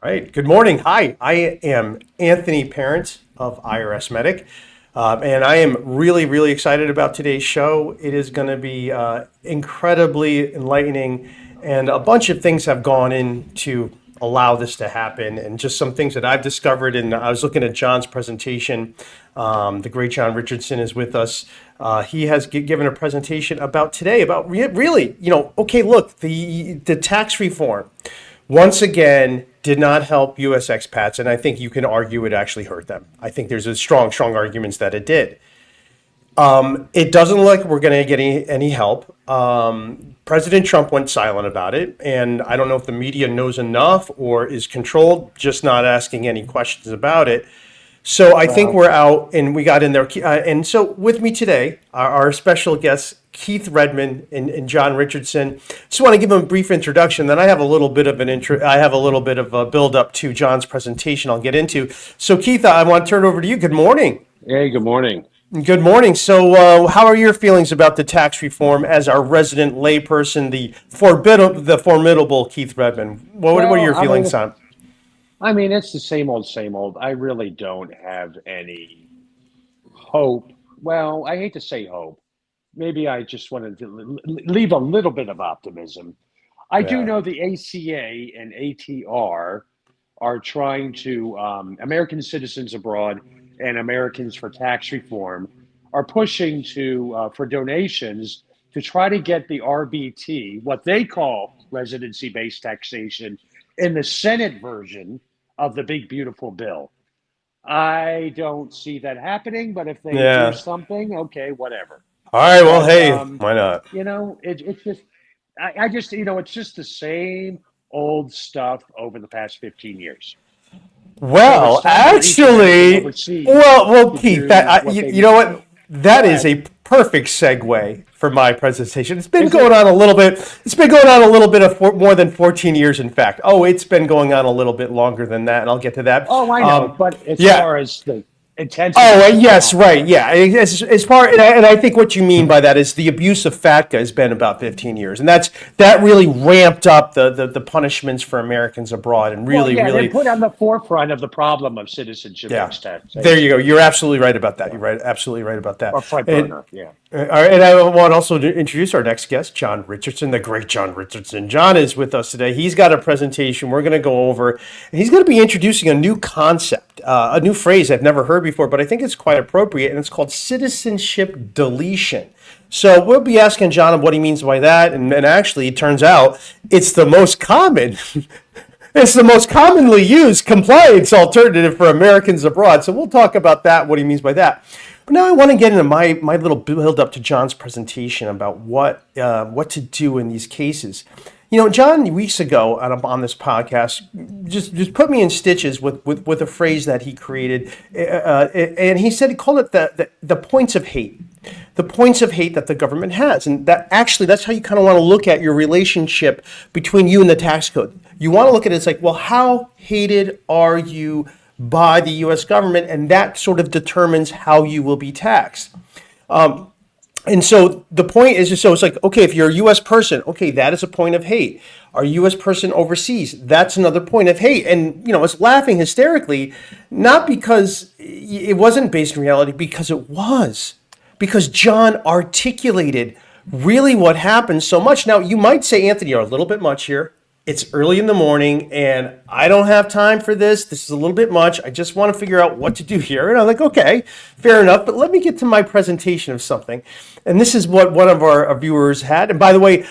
Right. Good morning. Hi, I am Anthony Parent of IRSMedic, and I am really, really excited about today's show. It is going to be incredibly enlightening, and a bunch of things have gone in to allow this to happen, and just some things that I've discovered. And I was looking at John's presentation. The great John Richardson is with us. He has given a presentation about today, about really, okay, look, the tax reform once again did not help U.S. expats, and I think you can argue it actually hurt them. I think there's a strong arguments that it did. It doesn't look like we're going to get any help. President Trump went silent about it, and I don't know if the media knows enough or is controlled, just not asking any questions about it. So I think we're out, and we got in there. And so with me today, our special guests, Keith Redmond and John Richardson. Just want to give them a brief introduction. Then I have a little bit of a build up to John's presentation I'll get into. So Keith, I want to turn it over to you. Good morning. Hey, good morning. Good morning. So how are your feelings about the tax reform as our resident layperson, the formidable Keith Redmond? What are your feelings on? I mean, it's the same old, same old. I really don't have any hope. Well, I hate to say hope. Maybe I just wanted to leave a little bit of optimism. I do know the ACA and ATR are trying to, American citizens abroad and Americans for tax reform are pushing for donations to try to get the RBT, what they call residency-based taxation, in the Senate version of the big, beautiful bill. I don't see that happening, but if they do something, okay, whatever. All right, well, hey, why not? It's just, I just, it's just the same old stuff over the past 15 years. Well, actually, Keith, you know what? That is a perfect segue for my presentation. It's been going on a little bit. It's been going on a little bit of more than 14 years, in fact. Oh, it's been going on a little bit longer than that, and I'll get to that. Oh, I know, but as far as the intensity. Oh, yes, right, yeah. As far, and I think what you mean by that is the abuse of FATCA has been about 15 years, and that really ramped up the punishments for Americans abroad, and really they put on the forefront of the problem of citizenship taxation. There you go. You're absolutely right about that. You're absolutely right about that. Or front burner, yeah. All right, and I want also to introduce our next guest, John Richardson, the great John Richardson. John is with us today. He's got a presentation we're going to go over, and he's going to be introducing a new concept, a new phrase I've never heard before, but I think it's quite appropriate, and it's called citizenship deletion. So we'll be asking John what he means by that, and actually, it turns out it's the most common. It's the most commonly used compliance alternative for Americans abroad. So we'll talk about that, what he means by that. But now I want to get into my little build up to John's presentation about what to do in these cases. John, weeks ago on this podcast, just put me in stitches with a phrase that he created, and he called it the points of hate. The points of hate that the government has. And that's how you kind of want to look at your relationship between you and the tax code. You want to look at it as like, well, how hated are you by the U.S. government? And that sort of determines how you will be taxed. And so the point is, it's like, okay, if you're a U.S. person, okay, that is a point of hate. Are you a U.S. person overseas? That's another point of hate. And, it's laughing hysterically, not because it wasn't based in reality, because it was. Because John articulated really what happened so much. Now, you might say, Anthony, you're a little bit much here. It's early in the morning, and I don't have time for this. This is a little bit much. I just want to figure out what to do here. And I'm like, okay, fair enough. But let me get to my presentation of something. And this is what one of our viewers had. And by the way,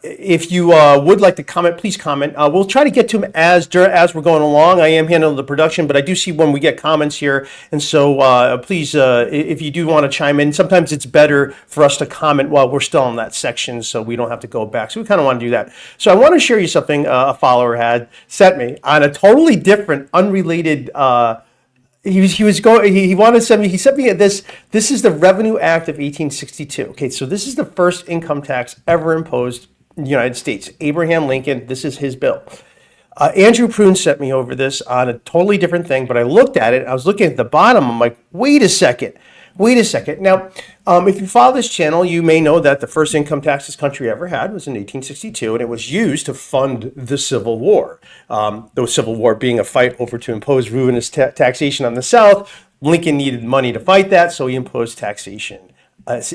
if you would like to comment, please comment. We'll try to get to them as we're going along. I am handling the production, but I do see when we get comments here. And so please, if you do want to chime in, sometimes it's better for us to comment while we're still in that section so we don't have to go back. So we kind of want to do that. So I want to share you something a follower had sent me on a totally different, unrelated he wanted to send me, he sent me this is the Revenue Act of 1862. Okay, so this is the first income tax ever imposed in the United States. Abraham Lincoln, this is his bill. Andrew Prune sent me over this on a totally different thing, but I looked at it, I was looking at the bottom, I'm like, wait a second. Now, If you follow this channel, you may know that the first income tax this country ever had was in 1862, and it was used to fund the Civil War. The Civil War being a fight over to impose ruinous taxation on the South. Lincoln needed money to fight that, so he imposed taxation,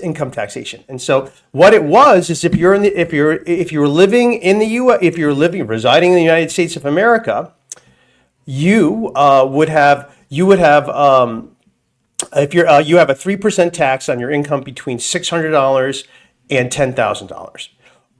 income taxation. And so what it was is if you're living in the U.S., if you're residing in the United States of America, you would have if you have a 3% tax on your income between $600 and $10,000.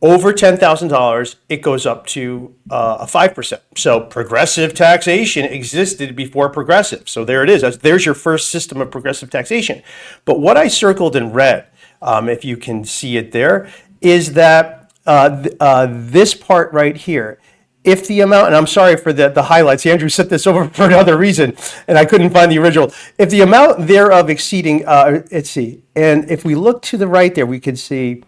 Over $10,000, it goes up to a 5%. So progressive taxation existed before progressive. So there it is. There's your first system of progressive taxation. But what I circled in red, if you can see it there, is that this part right here. If the amount, and I'm sorry for the highlights, Andrew sent this over for another reason, and I couldn't find the original. If the amount thereof exceeding, let's see, and if we look to the right there, we could see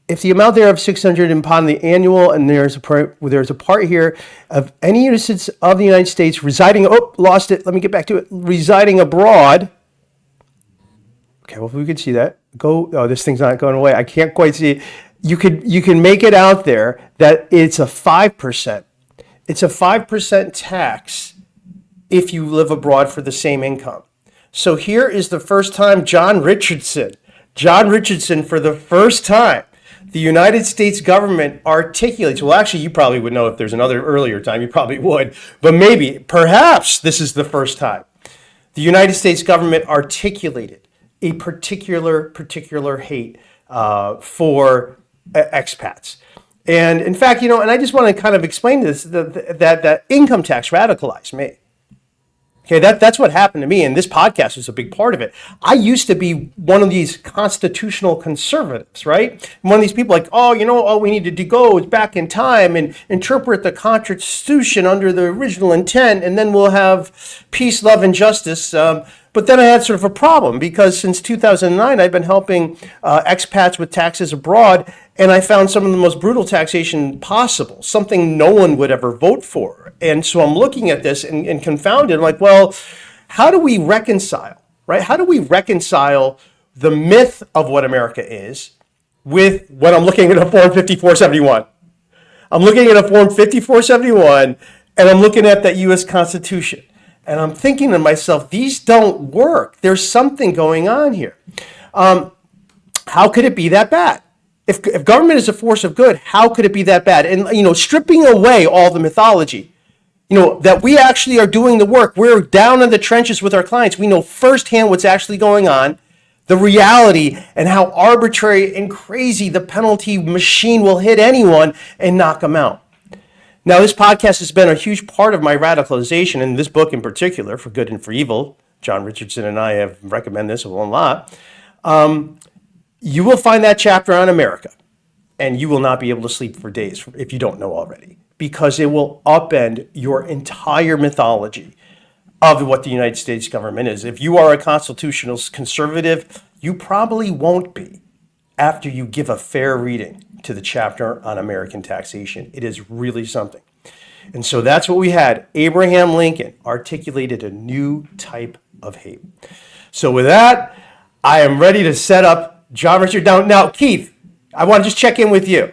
if the amount thereof 600 upon the annual, and there's a part here of any citizens of the United States residing, lost it, let me get back to it, residing abroad. Okay, well, if we could see that. This thing's not going away. I can't quite see it. You can make it out there that it's a 5%. It's a 5% tax if you live abroad for the same income. So here is the first time John Richardson, for the first time, the United States government articulates, well, actually, you probably would know if there's another earlier time, you probably would, but perhaps this is the first time. The United States government articulated a particular hate for expats. And in fact, and I just want to kind of explain this, that income tax radicalized me. Okay, that's what happened to me, and this podcast is a big part of it. I used to be one of these constitutional conservatives, right? One of these people like, all we need to go is back in time and interpret the Constitution under the original intent, and then we'll have peace, love, and justice. But then I had sort of a problem because since 2009, I've been helping expats with taxes abroad, and I found some of the most brutal taxation possible, something no one would ever vote for. And so I'm looking at this and confounded. I'm like, well, how do we reconcile, right? How do we reconcile the myth of what America is with when I'm looking at a Form 5471? I'm looking at a Form 5471, and I'm looking at that U.S. Constitution. And I'm thinking to myself, these don't work. There's something going on here. How could it be that bad? If government is a force of good, how could it be that bad? And, stripping away all the mythology, that we actually are doing the work. We're down in the trenches with our clients. We know firsthand what's actually going on, the reality, and how arbitrary and crazy the penalty machine will hit anyone and knock them out. Now, this podcast has been a huge part of my radicalization, and this book in particular, For Good and for Evil. John Richardson and I have recommended this a lot. You will find that chapter on America, and you will not be able to sleep for days if you don't know already, because it will upend your entire mythology of what the United States government is. If you are a constitutional conservative, you probably won't be after you give a fair reading to the chapter on American taxation. It is really something. And so that's what we had. Abraham Lincoln articulated a new type of hate. So with that, I am ready to set up John Richard down. Now, Keith, I want to just check in with you.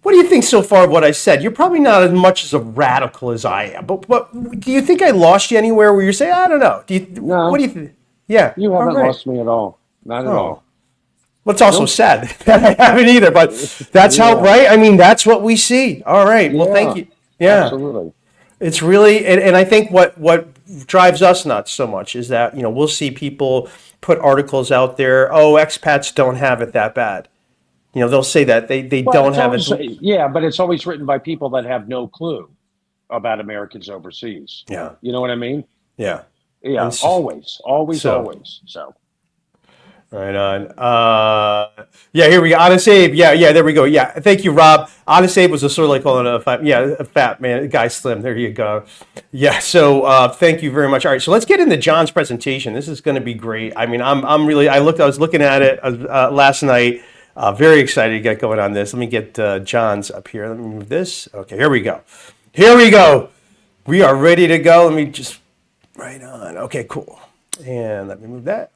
What do you think so far of what I said? You're probably not as much as a radical as I am, but do you think I lost you anywhere where you say, I don't know? No. What do you think? Yeah. You haven't lost me at all. Not at all. Well, it's also sad that I haven't either, but that's how, right? I mean, that's what we see. All right. Well, thank you. Yeah. Absolutely. It's really, and I think what drives us nuts so much is that, we'll see people put articles out there, expats don't have it that bad. They'll say that they don't have it. Yeah, but it's always written by people that have no clue about Americans overseas. Yeah. You know what I mean? Yeah. Yeah, always. So. Right on. Here we go. Honest Abe. Yeah, there we go. Yeah, thank you, Rob. Honest Abe was a sort of like calling it a fat man, a guy slim. There you go. Yeah, so thank you very much. All right, so let's get into John's presentation. This is going to be great. I mean, I was looking at it last night. Very excited to get going on this. Let me get John's up here. Let me move this. Okay, here we go. We are ready to go. Let me just, right on. Okay, cool. And let me move that.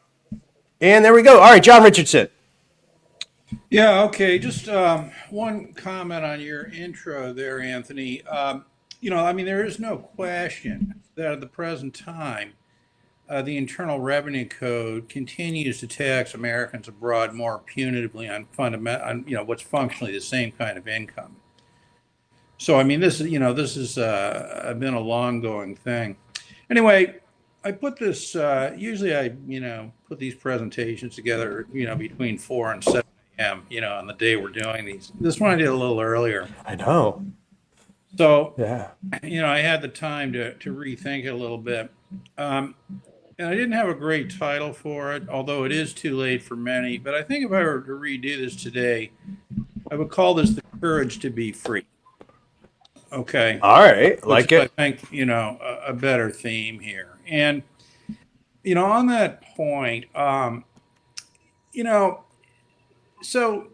And there we go. All right, John Richardson. Yeah, okay. Just one comment on your intro there, Anthony. I mean, there is no question that at the present time, the Internal Revenue Code continues to tax Americans abroad more punitively on what's functionally the same kind of income. So, I mean, this has been a long going thing. Anyway, I put this, usually put these presentations together, between 4 and 7 a.m., on the day we're doing these. This one I did a little earlier. I know. So, Yeah. I had the time to rethink it a little bit. And I didn't have a great title for it, although it is too late for many. But I think if I were to redo this today, I would call this The Courage to Be Free. Okay. All right. Like Which it. I think, a better theme here. And, on that point, so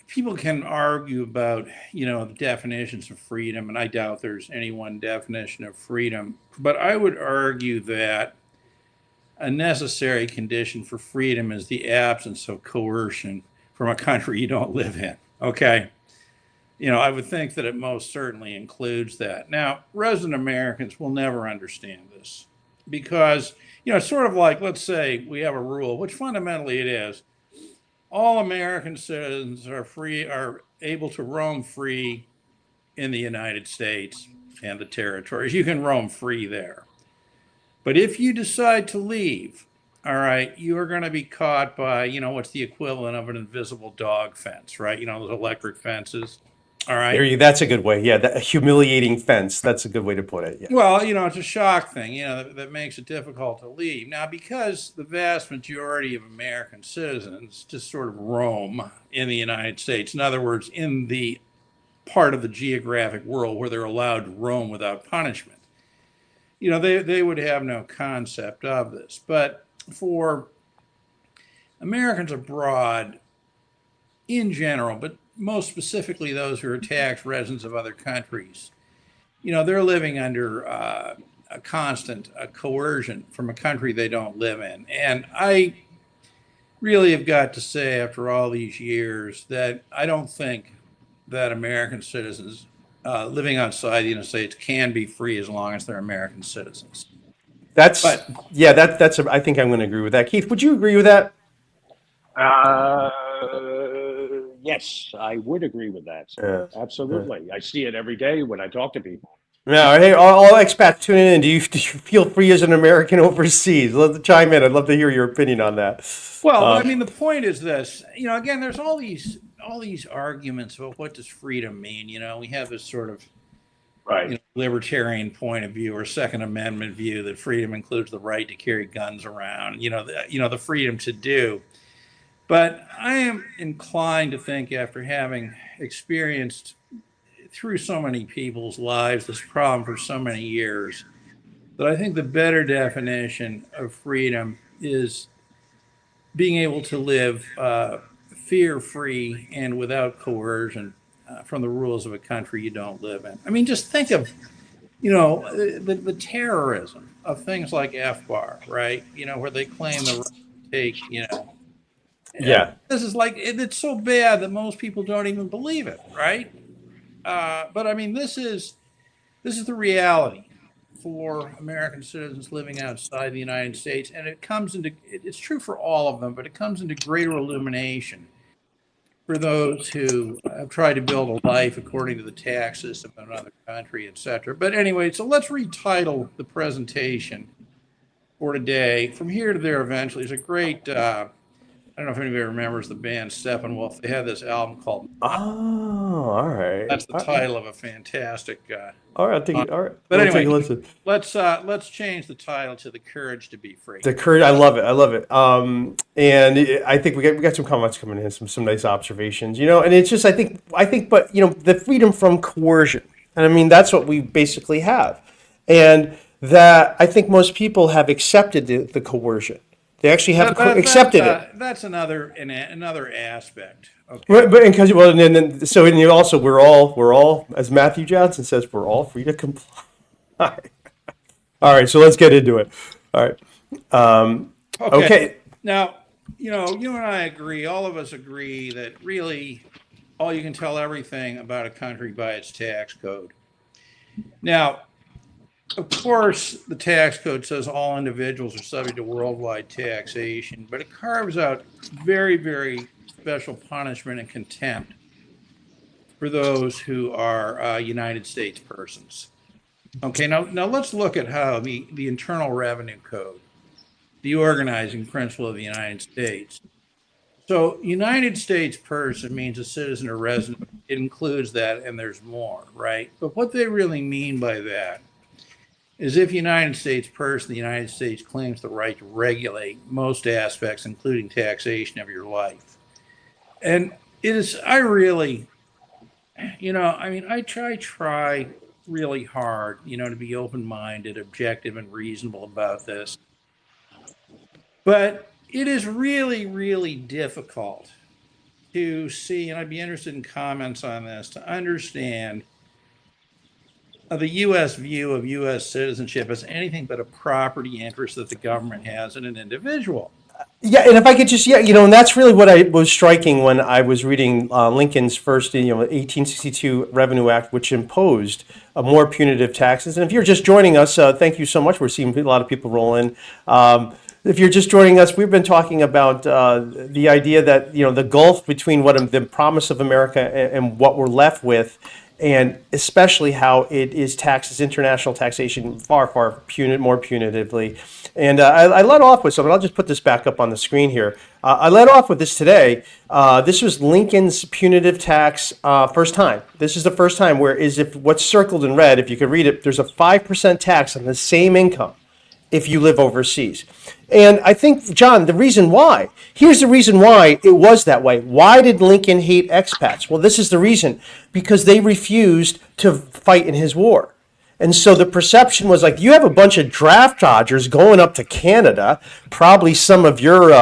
people can argue about, the definitions of freedom, and I doubt there's any one definition of freedom. But I would argue that a necessary condition for freedom is the absence of coercion from a country you don't live in. Okay. I would think that it most certainly includes that. Now, resident Americans will never understand this because, it's sort of like, let's say we have a rule, which fundamentally it is. All American citizens are able to roam free in the United States and the territories. You can roam free there. But if you decide to leave, all right, you are going to be caught by, what's the equivalent of an invisible dog fence, right? Those electric fences. All right. That's a good way. Yeah, a humiliating fence. That's a good way to put it. Yeah. Well, it's a shock thing, that makes it difficult to leave. Now, because the vast majority of American citizens just sort of roam in the United States, in other words, in the part of the geographic world where they're allowed to roam without punishment, they would have no concept of this. But for Americans abroad in general, but most specifically those who are tax residents of other countries, they're living under a constant coercion from a country they don't live in. And I really have got to say, after all these years, that I don't think that American citizens living outside the United States can be free as long as they're American citizens. That's I think I'm going to agree with that. Keith, would you agree with that? Yes, I would agree with that. Absolutely. I see it every day when I talk to people. Yeah. Hey, all expats tuning in. Do you feel free as an American overseas? Let them chime in. I'd love to hear your opinion on that. Well, I mean, the point is this. Again, there's all these arguments about what does freedom mean. We have this sort of libertarian point of view or Second Amendment view that freedom includes the right to carry guns around. The freedom to do. But I am inclined to think, after having experienced through so many people's lives this problem for so many years, that I think the better definition of freedom is being able to live fear-free and without coercion from the rules of a country you don't live in. I mean, just think of, the terrorism of things like FBAR, right? Where they claim the right to take, Yeah. This is like, it's so bad that most people don't even believe it, right? But I mean, this is the reality for American citizens living outside the United States, and it's true for all of them, but it comes into greater illumination for those who have tried to build a life according to the tax system of another country, et cetera. But anyway, so let's retitle the presentation for today. From Here to There Eventually is a great, I don't know if anybody remembers the band Steppenwolf. They had this album called. Oh, all right. That's the title of a fantastic. All right, all right. But anyway, take a listen. Let's change the title to "The Courage to Be Free." The courage. I love it. And I think we got some comments coming in, some nice observations. And it's just I think, but the freedom from coercion, and I mean that's what we basically have, and that I think most people have accepted the coercion. They actually have accepted it. That's another aspect. Okay. Right, but because and you also we're all as Matthew Johnson says, we're all free to comply. All right, so let's get into it. All right. Okay. Now, you and I agree, all of us agree that really all you can tell everything about a country by its tax code. Now, of course, the tax code says all individuals are subject to worldwide taxation, but it carves out very, very special punishment and contempt for those who are United States persons. Okay, now let's look at how the Internal Revenue Code, the organizing principle of the United States. So, United States person means a citizen or resident. It includes that, and there's more, right? But what they really mean by that is if United States person, the United States claims the right to regulate most aspects, including taxation of your life. And it is, I really, I try really hard, to be open-minded, objective, and reasonable about this. But it is really, really difficult to see, and I'd be interested in comments on this, to understand the U.S. view of U.S. citizenship as anything but a property interest that the government has in an individual. Yeah, and if I could just, and that's really what I was striking when I was reading Lincoln's first, 1862 Revenue Act, which imposed more punitive taxes. And if you're just joining us, thank you so much. We're seeing a lot of people roll in. If you're just joining us, we've been talking about the idea that, the gulf between what the promise of America and what we're left with, and especially how it is taxes, international taxation, far, far more punitively. And I led off with something. I'll just put this back up on the screen here. I led off with this today. This was Lincoln's punitive tax first time. This is the first time where if what's circled in red, if you could read it, there's a 5% tax on the same income if you live overseas. And I think, John, here's the reason why it was that way. Why did Lincoln hate expats? Well, this is the reason. Because they refused to fight in his war. And so the perception was like, you have a bunch of draft dodgers going up to Canada, probably some of your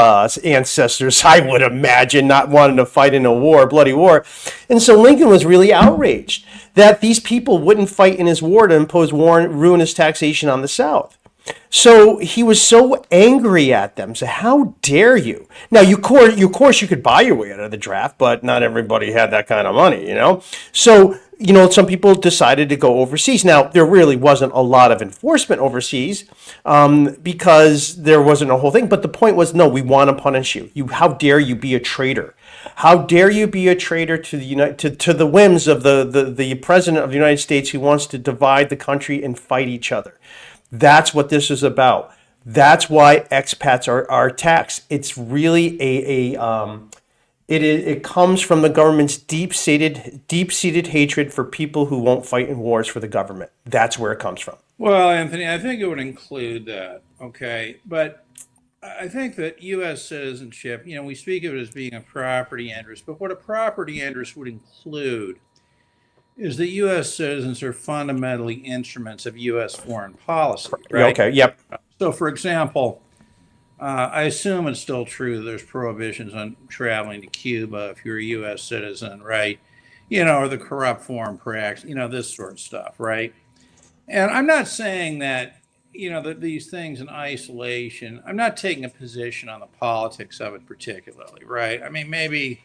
ancestors, I would imagine, not wanting to fight in a war, bloody war. And so Lincoln was really outraged that these people wouldn't fight in his war to impose ruinous taxation on the South. So he was so angry at them. So how dare you? Now, of course, you could buy your way out of the draft, but not everybody had that kind of money, So, some people decided to go overseas. Now, there really wasn't a lot of enforcement overseas because there wasn't a whole thing. But the point was, no, we want to punish you. How dare you be a traitor? How dare you be a traitor to the whims of the president of the United States who wants to divide the country and fight each other? That's what this is about. That's why expats are taxed. It's really it comes from the government's deep-seated hatred for people who won't fight in wars for the government. That's where it comes from. Well, Anthony, I think it would include that, okay? But I think that U.S. citizenship, we speak of it as being a property interest, but what a property interest would include is that U.S. citizens are fundamentally instruments of U.S. foreign policy, right? Okay, yep. So, for example, I assume it's still true that there's prohibitions on traveling to Cuba if you're a U.S. citizen, right? Or the corrupt foreign practice, this sort of stuff, right? And I'm not saying that, that these things in isolation, I'm not taking a position on the politics of it particularly, right? I mean, maybe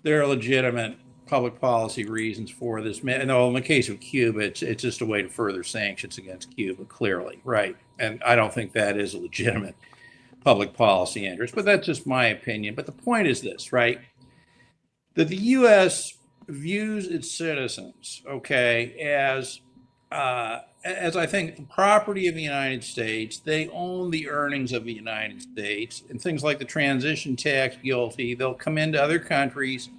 there are legitimate public policy reasons for this. No, in the case of Cuba, it's just a way to further sanctions against Cuba, clearly, right? And I don't think that is a legitimate public policy interest, but that's just my opinion. But the point is this, right? That the U.S. views its citizens, okay, as I think the property of the United States. They own the earnings of the United States, and things like the transition tax guilty, they'll come into other countries,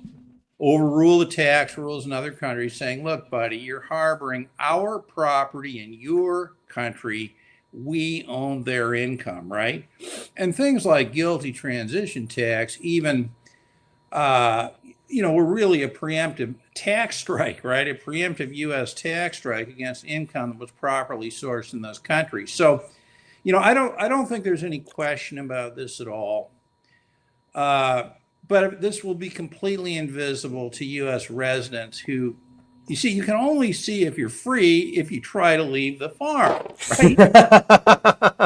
overrule the tax rules in other countries, saying, look, buddy, you're harboring our property in your country. We own their income, right? And things like guilty transition tax, even, were really a preemptive tax strike, right? A preemptive U.S. tax strike against income that was properly sourced in those countries. So, I don't think there's any question about this at all. But this will be completely invisible to U.S. residents who You see, you can only see if you're free if you try to leave the farm, right?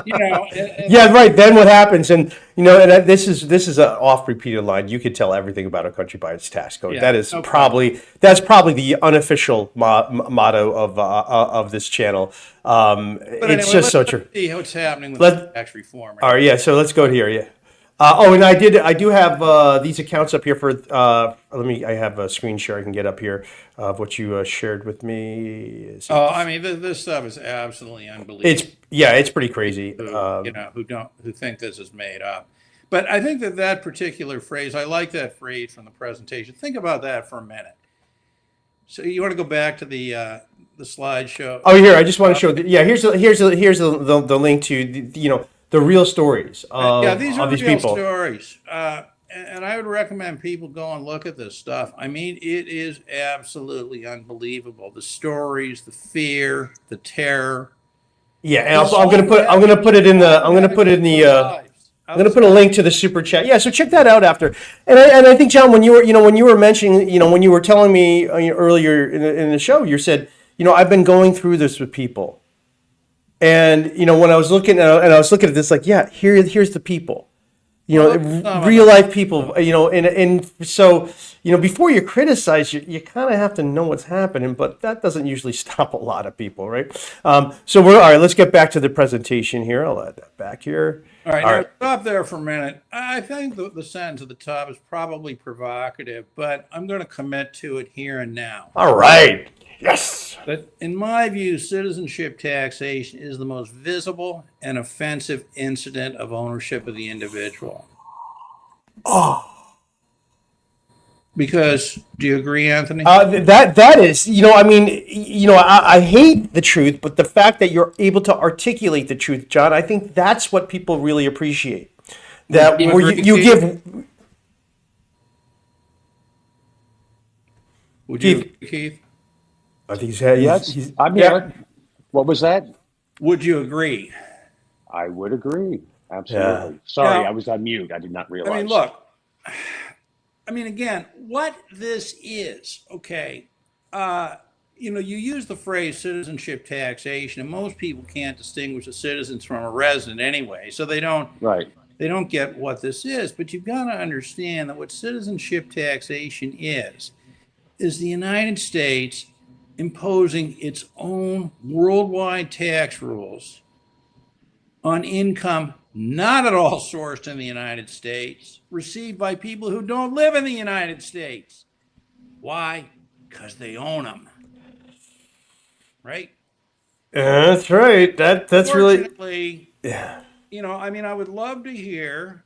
You know, Yeah, right. Then what happens? And and this is an oft repeated line. You could tell everything about a country by its tax code. yeah, That is no probably the unofficial motto of this channel. But It's anyway, just so true. let's see what's happening with Let tax reform. All right, yeah. So let's go here. Yeah. And I do have these accounts up here for. I have a screen share I can get up here of what you shared with me. Oh, I mean, this stuff is absolutely unbelievable. It's pretty crazy. Who think this is made up. But I think that particular phrase, I like that phrase from the presentation. Think about that for a minute. So you want to go back to the slideshow? Oh, here I just want to show. Here's the link to the real stories of these are these real people. stories. And I would recommend people go and look at this stuff. I mean, it is absolutely unbelievable. The stories, the fear, the terror. Yeah, and I'm gonna put a link to the super chat. Yeah, so check that out after. And I think, John, when you were mentioning, when you were telling me earlier in the show, you said, I've been going through this with people, and when I was looking at this, like, yeah, here's the people. Real life people, and so, before you criticize, you kind of have to know what's happening, but that doesn't usually stop a lot of people, right? So all right, let's get back to the presentation here. I'll add that back here. All right, stop there for a minute. I think the sentence at the top is probably provocative, but I'm going to commit to it here and now. All right. Yes. But in my view, citizenship taxation is the most visible and offensive incident of ownership of the individual. Oh. Because, do you agree, Anthony? That is, I hate the truth, but the fact that you're able to articulate the truth, John, I think that's what people really appreciate. That you give. Would you agree, Keith? I think he's I'm here. What was that? Would you agree? I would agree. Absolutely. Yeah. Sorry, Now, I was on mute. I did not realize. I mean, look. Again, what this is, okay, you use the phrase citizenship taxation, and most people can't distinguish a citizen from a resident anyway, so they don't get what this is. But you've got to understand that what citizenship taxation is the United States imposing its own worldwide tax rules on income not at all sourced in the United States, received by people who don't live in the United States. Why? Because they own them. Right? That's right. That's really. Yeah. I would love to hear,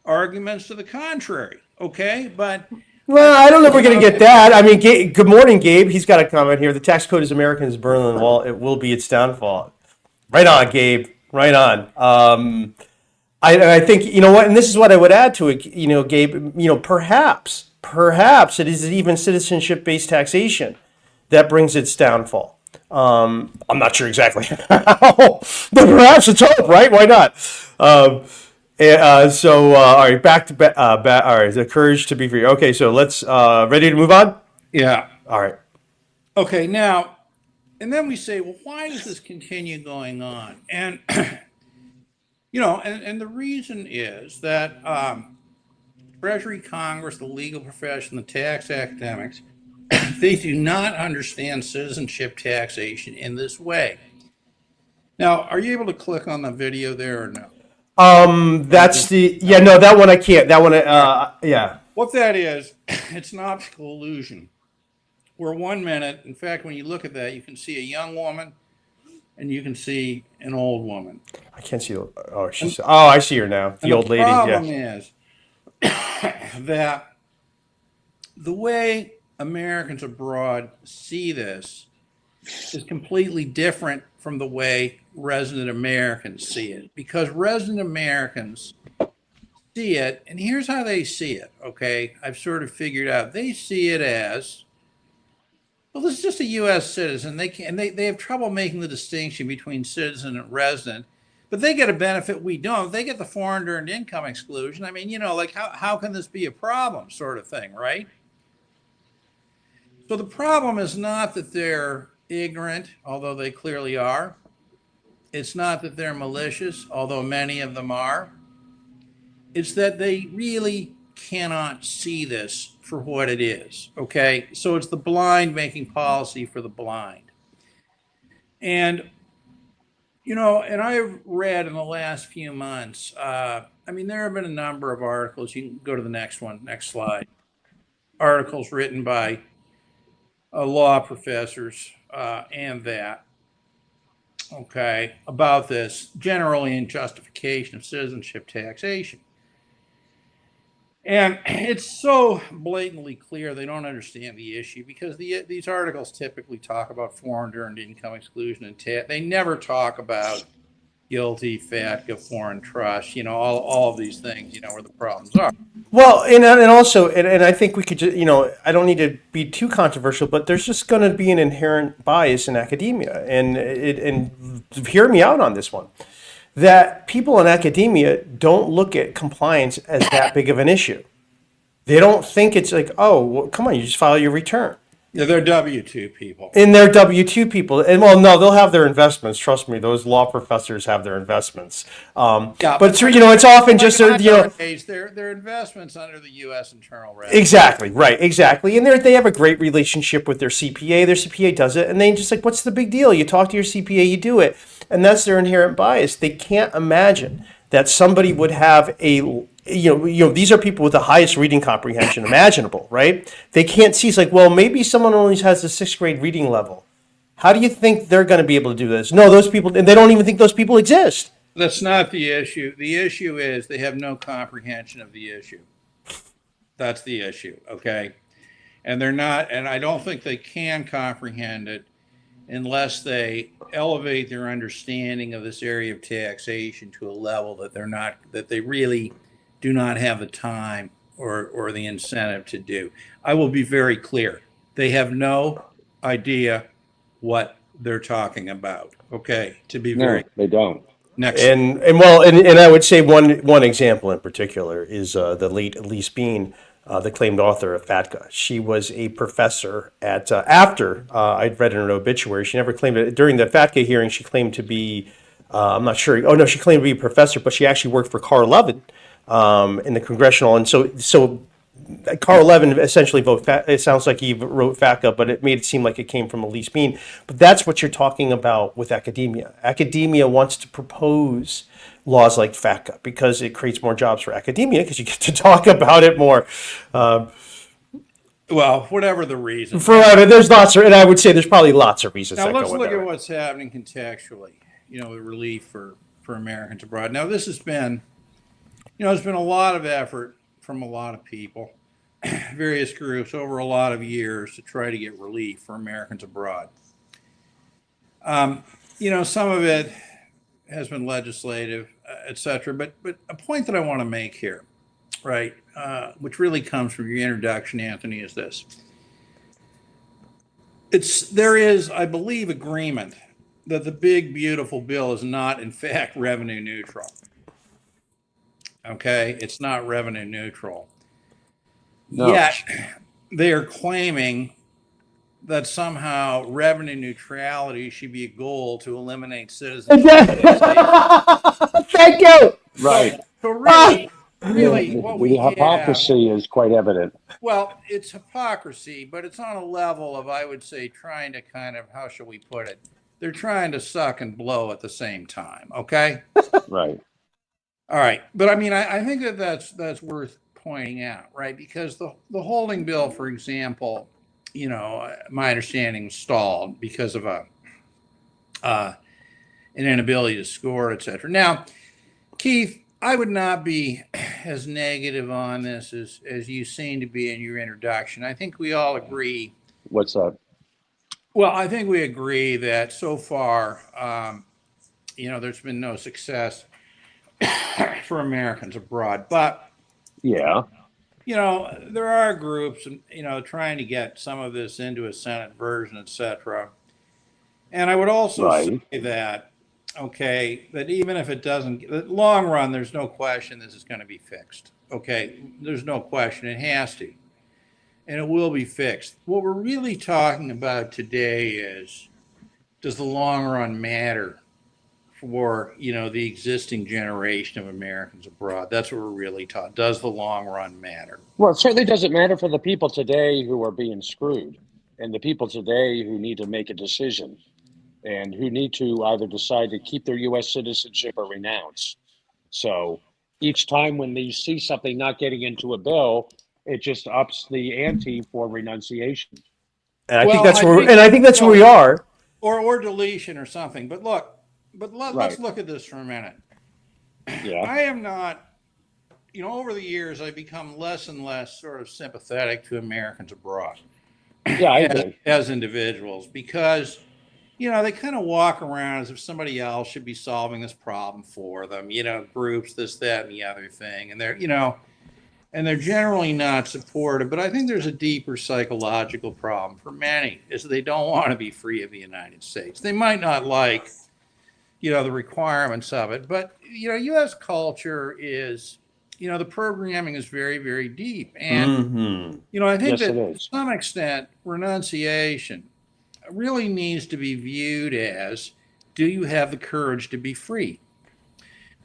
arguments to the contrary. Okay, but. Well, I don't know if we're going to get that. I mean, good morning, Gabe. He's got a comment here. The tax code is America's Berlin Wall. It will be its downfall. Right on, Gabe. Right on. I think, what, and this is what I would add to it, Gabe, perhaps it is even citizenship-based taxation that brings its downfall. I'm not sure exactly how, but perhaps it's hope, right? Why not? All right, back to all right, the courage to be free. Okay, so let's ready to move on? Yeah. All right. Okay, now, and then we say, well, why does this continue going on? And and the reason is that Treasury, Congress, the legal profession, the tax academics, they do not understand citizenship taxation in this way. Now, are you able to click on the video there or no? That's no, that one I can't. That one, yeah. What that is, it's an optical illusion. Where 1 minute, in fact, when you look at that, you can see a young woman and you can see an old woman. I can't see. I see her now. The old lady. The problem is that the way Americans abroad see this is completely different from the way resident Americans see it. Because resident Americans see it, and here's how they see it, okay? I've sort of figured out. They see it as, well, this is just a U.S. citizen. They have trouble making the distinction between citizen and resident, but they get a benefit we don't. They get the foreign earned income exclusion. I mean, like how can this be a problem, sort of thing, right? So the problem is not that they're ignorant, although they clearly are. It's not that they're malicious, although many of them are. It's that they really cannot see this for what it is. Okay. So it's the blind making policy for the blind. And, and I've read in the last few months, there have been a number of articles. You can go to the next one, next slide. Articles written by law professors and that, okay, about this, generally in justification of citizenship taxation. And it's so blatantly clear they don't understand the issue because these articles typically talk about foreign earned income exclusion and tax. They never talk about guilty, FATCA, foreign trust, all of these things, where the problems are. Well, and also, and I think we could just, I don't need to be too controversial, but there's just going to be an inherent bias in academia, and hear me out on this one, that people in academia don't look at compliance as that big of an issue. They don't think it's like, oh, well, come on, you just file your return. Yeah, they're W-2 people. And they're W-2 people. And well, no, they'll have their investments. Trust me, those law professors have their investments. Yeah, but it's often just their investments under the U.S. Internal Revenue. Exactly, right, exactly. And they have a great relationship with their CPA. Their CPA does it, and they just like, what's the big deal? You talk to your CPA, you do it. And that's their inherent bias. They can't imagine that somebody would have these are people with the highest reading comprehension imaginable, right? They can't see. It's like, well, maybe someone only has the 6th grade reading level. How do you think they're going to be able to do this? No, those people, and they don't even think those people exist. That's not the issue. The issue is they have no comprehension of the issue. That's the issue, okay? And they're not, and I don't think they can comprehend it unless they elevate their understanding of this area of taxation to a level that they really do not have the time or the incentive to do. I will be very clear. They have no idea what they're talking about. Okay, to be very No, they don't. Next. And I would say one example in particular is the late Elise Bean, the claimed author of FATCA. She was a professor at after I'd read in her obituary. She never claimed it during the FATCA hearing. She claimed to be I'm not sure. Oh no, she claimed to be a professor, but she actually worked for Carl Levin in the congressional. And so Carl Levin essentially it sounds like he wrote FATCA, but it made it seem like it came from Elise Bean. But that's what you're talking about with academia. Academia wants to propose laws like FATCA because it creates more jobs for academia because you get to talk about it more. Well, whatever the reason. There's lots of, and I would say there's probably lots of reasons. Now let's look at what's happening contextually. The relief for Americans abroad. Now this has been, there's been a lot of effort from a lot of people, various groups over a lot of years to try to get relief for Americans abroad. Some of it has been legislative, et cetera, but a point that I want to make here, right, which really comes from your introduction, Anthony, is this. There is, I believe, agreement that the big, beautiful bill is not, in fact, revenue neutral. Okay, it's not revenue neutral. No. Yet they are claiming that somehow revenue neutrality should be a goal to eliminate citizenship taxation. Thank you. Right. So really, what we the hypocrisy is quite evident. Well, it's hypocrisy, but it's on a level of, I would say, trying to kind of, how shall we put it? They're trying to suck and blow at the same time. Okay. Right. All right, but I think that's worth pointing out, right? Because the holding bill, for example, my understanding stalled because of an inability to score, et cetera. Now, Keith, I would not be as negative on this as you seem to be in your introduction. I think we all agree. What's that? Well, I think we agree that so far, there's been no success for Americans abroad. But, yeah, there are groups, trying to get some of this into a Senate version, et cetera. And I would also say that, that even if it doesn't, the long run, there's no question this is going to be fixed. Okay, there's no question it has to. and it will be fixed. What we're really talking about today is, does the long run matter for, the existing generation of Americans abroad? That's what we're really talking. Does the long run matter? Well, it certainly doesn't matter for the people today who are being screwed and the people today who need to make a decision and who need to either decide to keep their U.S. citizenship or renounce. So each time when they see something not getting into a bill, it just ups the ante for renunciation. And I think Well, that's I where, think- and I think that's where we well, are. or deletion or something. But look, let's Right. look at this for a minute. Yeah. I am not, over the years, I've become less and less sort of sympathetic to Americans abroad Yeah, I agree. as individuals because, they kind of walk around as if somebody else should be solving this problem for them, groups, this, that, and the other thing. And they're generally not supportive. But I think there's a deeper psychological problem for many is they don't want to be free of the United States. They might not like, the requirements of it. But, U.S. culture is, the programming is very, very deep. And, I think Yes, that it to is. some extent, renunciation really needs to be viewed as, do you have the courage to be free?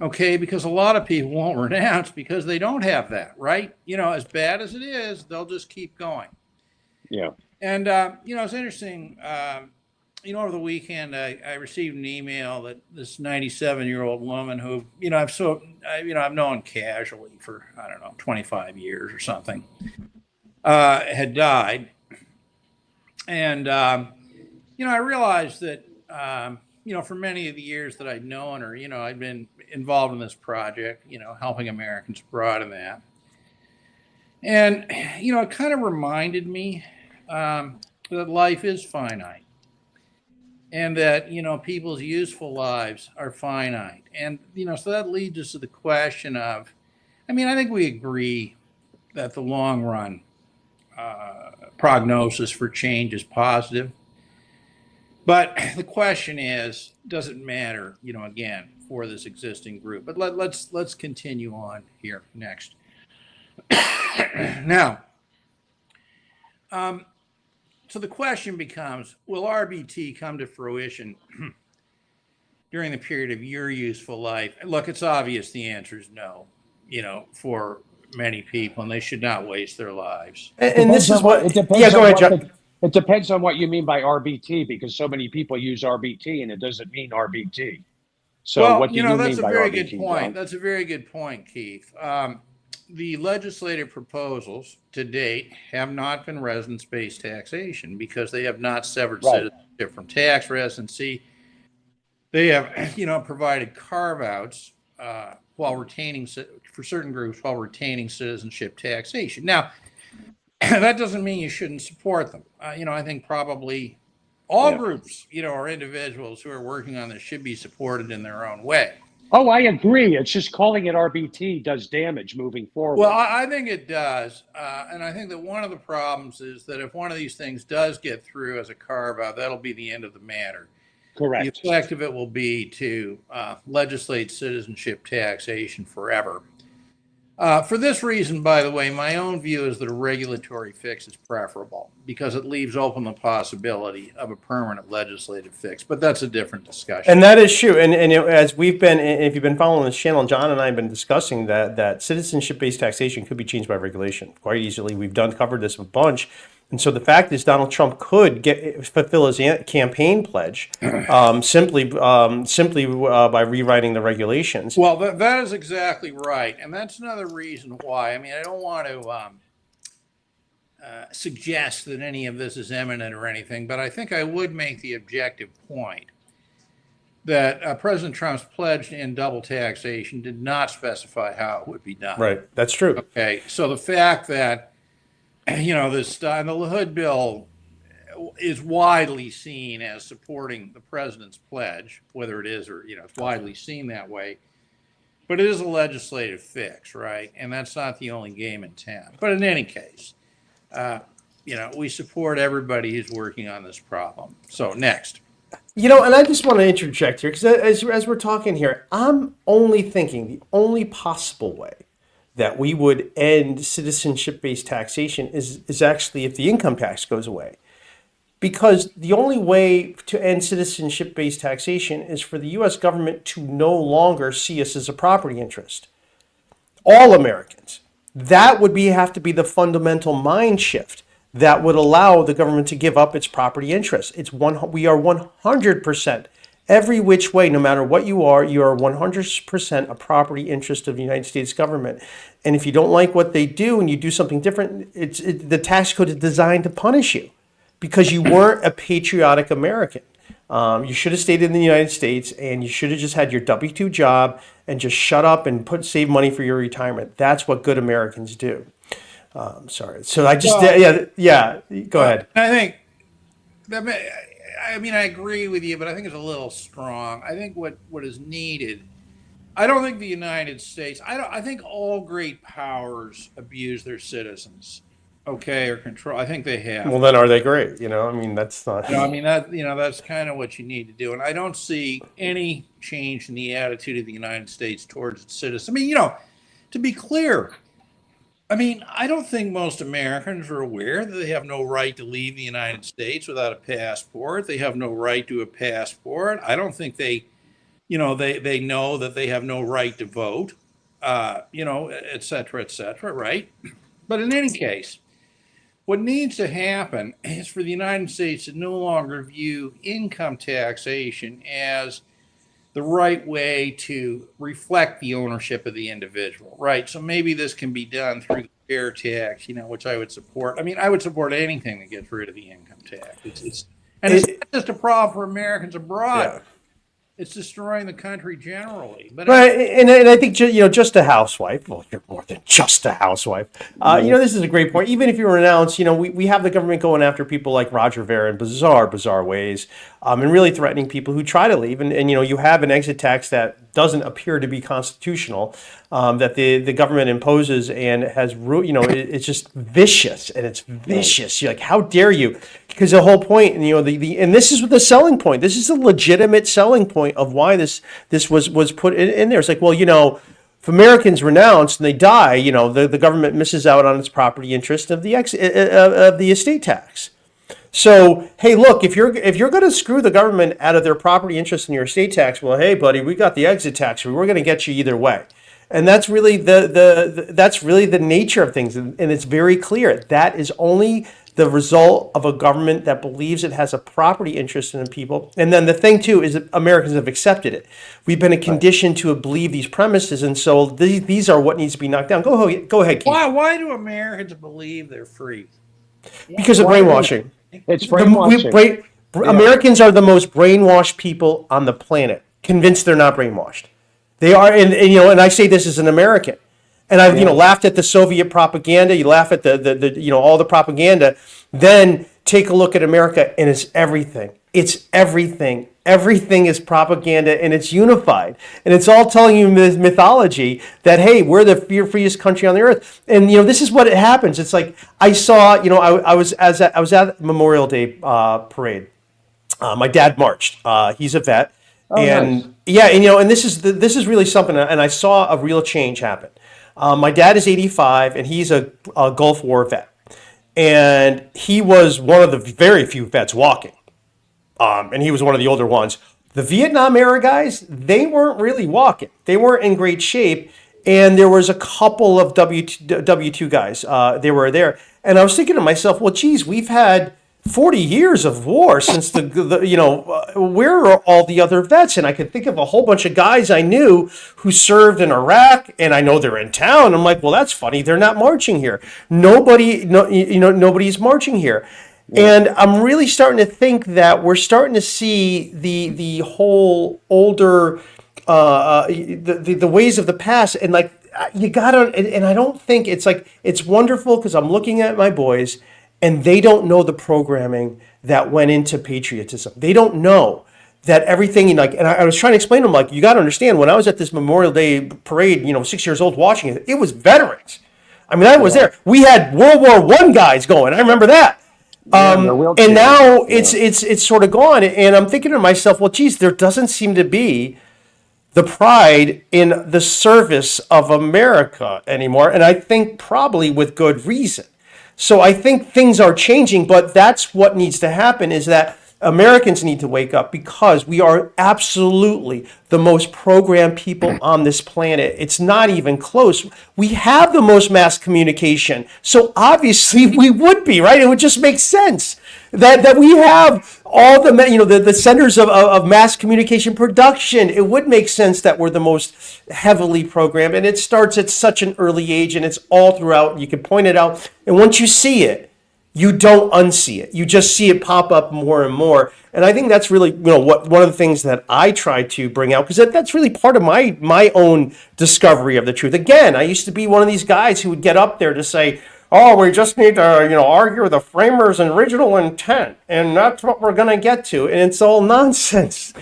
Okay, because a lot of people won't renounce because they don't have that, right? As bad as it is, they'll just keep going. Yeah. And, it's interesting. Over the weekend, I received an email that this 97-year-old woman who, I've known casually for, 25 years or something, had died. And, I realized that, for many of the years that I'd known her, I'd been involved in this project, helping Americans abroad and that. And, it kind of reminded me that life is finite and that, people's useful lives are finite. And, so that leads us to the question of, I think we agree that the long run prognosis for change is positive. But the question is, does it matter, again, for this existing group? But let's continue on here next. Now, so the question becomes, will RBT come to fruition during the period of your useful life? Look, it's obvious the answer is no, for many people, and they should not waste their lives. And this is what, it depends. yeah, go on ahead, what John. it depends on what you mean by RBT, because so many people use RBT and it doesn't mean RBT. So Well, what do you mean that's a by very RBT, good point. John? That's a very good point, Keith. The legislative proposals to date have not been residence-based taxation because they have not severed Right. citizenship from tax residency. They have, provided carve-outs while retaining for certain groups while retaining citizenship taxation. Now, that doesn't mean you shouldn't support them. I think probably all groups, or individuals who are working on this should be supported in their own way. Oh, I agree. It's just calling it RBT does damage moving forward. Well, I think it does. And I think that one of the problems is that if one of these things does get through as a carve-out, that'll be the end of the matter. Correct. The effect of it will be to legislate citizenship taxation forever. For this reason, by the way, my own view is that a regulatory fix is preferable because it leaves open the possibility of a permanent legislative fix. But that's a different discussion. And that is true. And as we've been, if you've been following this channel, John and I have been discussing that citizenship-based taxation could be changed by regulation quite easily. We've covered this a bunch. And so the fact is Donald Trump could fulfill his campaign pledge simply by rewriting the regulations. Well, that is exactly right. And that's another reason why. I don't want to suggest that any of this is imminent or anything, but I think I would make the objective point that President Trump's pledge to end double taxation did not specify how it would be done. Right. That's true. Okay. So the fact that, the Hood bill is widely seen as supporting the president's pledge, whether it is or, it's widely seen that way. But it is a legislative fix, right? And that's not the only game in town. But in any case, we support everybody who's working on this problem. So next. And I just want to interject here because as we're talking here, I'm only thinking the only possible way that we would end citizenship-based taxation is actually if the income tax goes away. Because the only way to end citizenship-based taxation is for the US government to no longer see us as a property interest. All Americans. That would have to be the fundamental mind shift that would allow the government to give up its property interest. We are 100%, every which way, no matter what you are 100% a property interest of the United States government. And if you don't like what they do and you do something different, the tax code is designed to punish you because you weren't a patriotic American. You should have stayed in the United States, and you should have just had your W-2 job and just shut up and save money for your retirement. That's what good Americans do. Sorry. So I just, go ahead. I think, I mean, I agree with you, but I think it's a little strong. I think what is needed, I don't think the United States, I think all great powers abuse their citizens. Okay, or control. I think they have. Well, then are they great? I mean, that's not. I mean, that's kind of what you need to do. And I don't see any change in the attitude of the United States towards its citizens. I mean, to be clear, I mean, I don't think most Americans are aware that they have no right to leave the United States without a passport. They have no right to a passport. I don't think they know that they have no right to vote, et cetera, right? But in any case, what needs to happen is for the United States to no longer view income taxation as the right way to reflect the ownership of the individual, right? So maybe this can be done through the fair tax, which I would support. I mean, I would support anything that gets rid of the income tax. It's not just a problem for Americans abroad. Yeah. It's destroying the country generally. But Right, and I think just a housewife. Well, you're more than just a housewife. This is a great point. Even if you renounce, we have the government going after people like Roger Ver in bizarre ways, and really threatening people who try to leave. And you have an exit tax that doesn't appear to be constitutional, that the government imposes and has, it's just vicious, and it's vicious. You're like, how dare you? Because the whole point, and and this is the selling point. This is a legitimate selling point of why this was put in there. It's like, well, if Americans renounce and they die, the government misses out on its property interest of the estate tax. So, hey, look, if you're going to screw the government out of their property interest in your estate tax, well, hey, buddy, we got the exit tax. We're going to get you either way. And that's really that's really the nature of things, and it's very clear. That is only the result of a government that believes it has a property interest in the people. And then the thing, too, is that Americans have accepted it. We've been conditioned to believe these premises, and so these are what needs to be knocked down. Go ahead, Keith. Why do Americans believe they're free? Because of brainwashing. It's brainwashing. Americans are the most brainwashed people on the planet, convinced they're not brainwashed. They are, and I say this as an American. And I've laughed at the Soviet propaganda. You laugh at the all the propaganda. Then take a look at America, and it's everything. It's everything. Everything is propaganda, and it's unified. And it's all telling you mythology that, hey, we're the freest country on the earth. And this is what it happens. It's like I saw. I was at Memorial Day parade. My dad marched. He's a vet. Nice. And this is really something. And I saw a real change happen. My dad is 85, and he's a Gulf War vet. And he was one of the very few vets walking. And he was one of the older ones. The Vietnam era guys, they weren't really walking. They weren't in great shape. And there was a couple of W-2 guys. They were there. And I was thinking to myself, well, geez, we've had 40 years of war since where are all the other vets? And I could think of a whole bunch of guys I knew who served in Iraq, and I know they're in town. I'm like, well, that's funny. They're not marching here. Nobody's marching here. And I'm really starting to think that we're starting to see the whole older, the ways of the past. And like, you gotta, and I don't think it's wonderful because I'm looking at my boys, and they don't know the programming that went into patriotism. They don't know that everything, and I was trying to explain to them, you got to understand, when I was at this Memorial Day parade, 6 years old watching it, it was veterans. I mean, I was there. We had World War I guys going. I remember that. And now it's sort of gone. And I'm thinking to myself, well, geez, there doesn't seem to be the pride in the service of America anymore. And I think probably with good reason. So I think things are changing, but that's what needs to happen is that Americans need to wake up because we are absolutely the most programmed people on this planet. It's not even close. We have the most mass communication. So obviously we would be, right? It would just make sense that we have all the, the centers of mass communication production. It would make sense that we're the most heavily programmed, and it starts at such an early age, and it's all throughout. You can point it out, and once you see it, you don't unsee it. You just see it pop up more and more. And I think that's really, what one of the things that I try to bring out, because that's really part of my own discovery of the truth. Again, I used to be one of these guys who would get up there to say, oh, we just need to, argue the framers' original intent, and that's what we're going to get to. And it's all nonsense.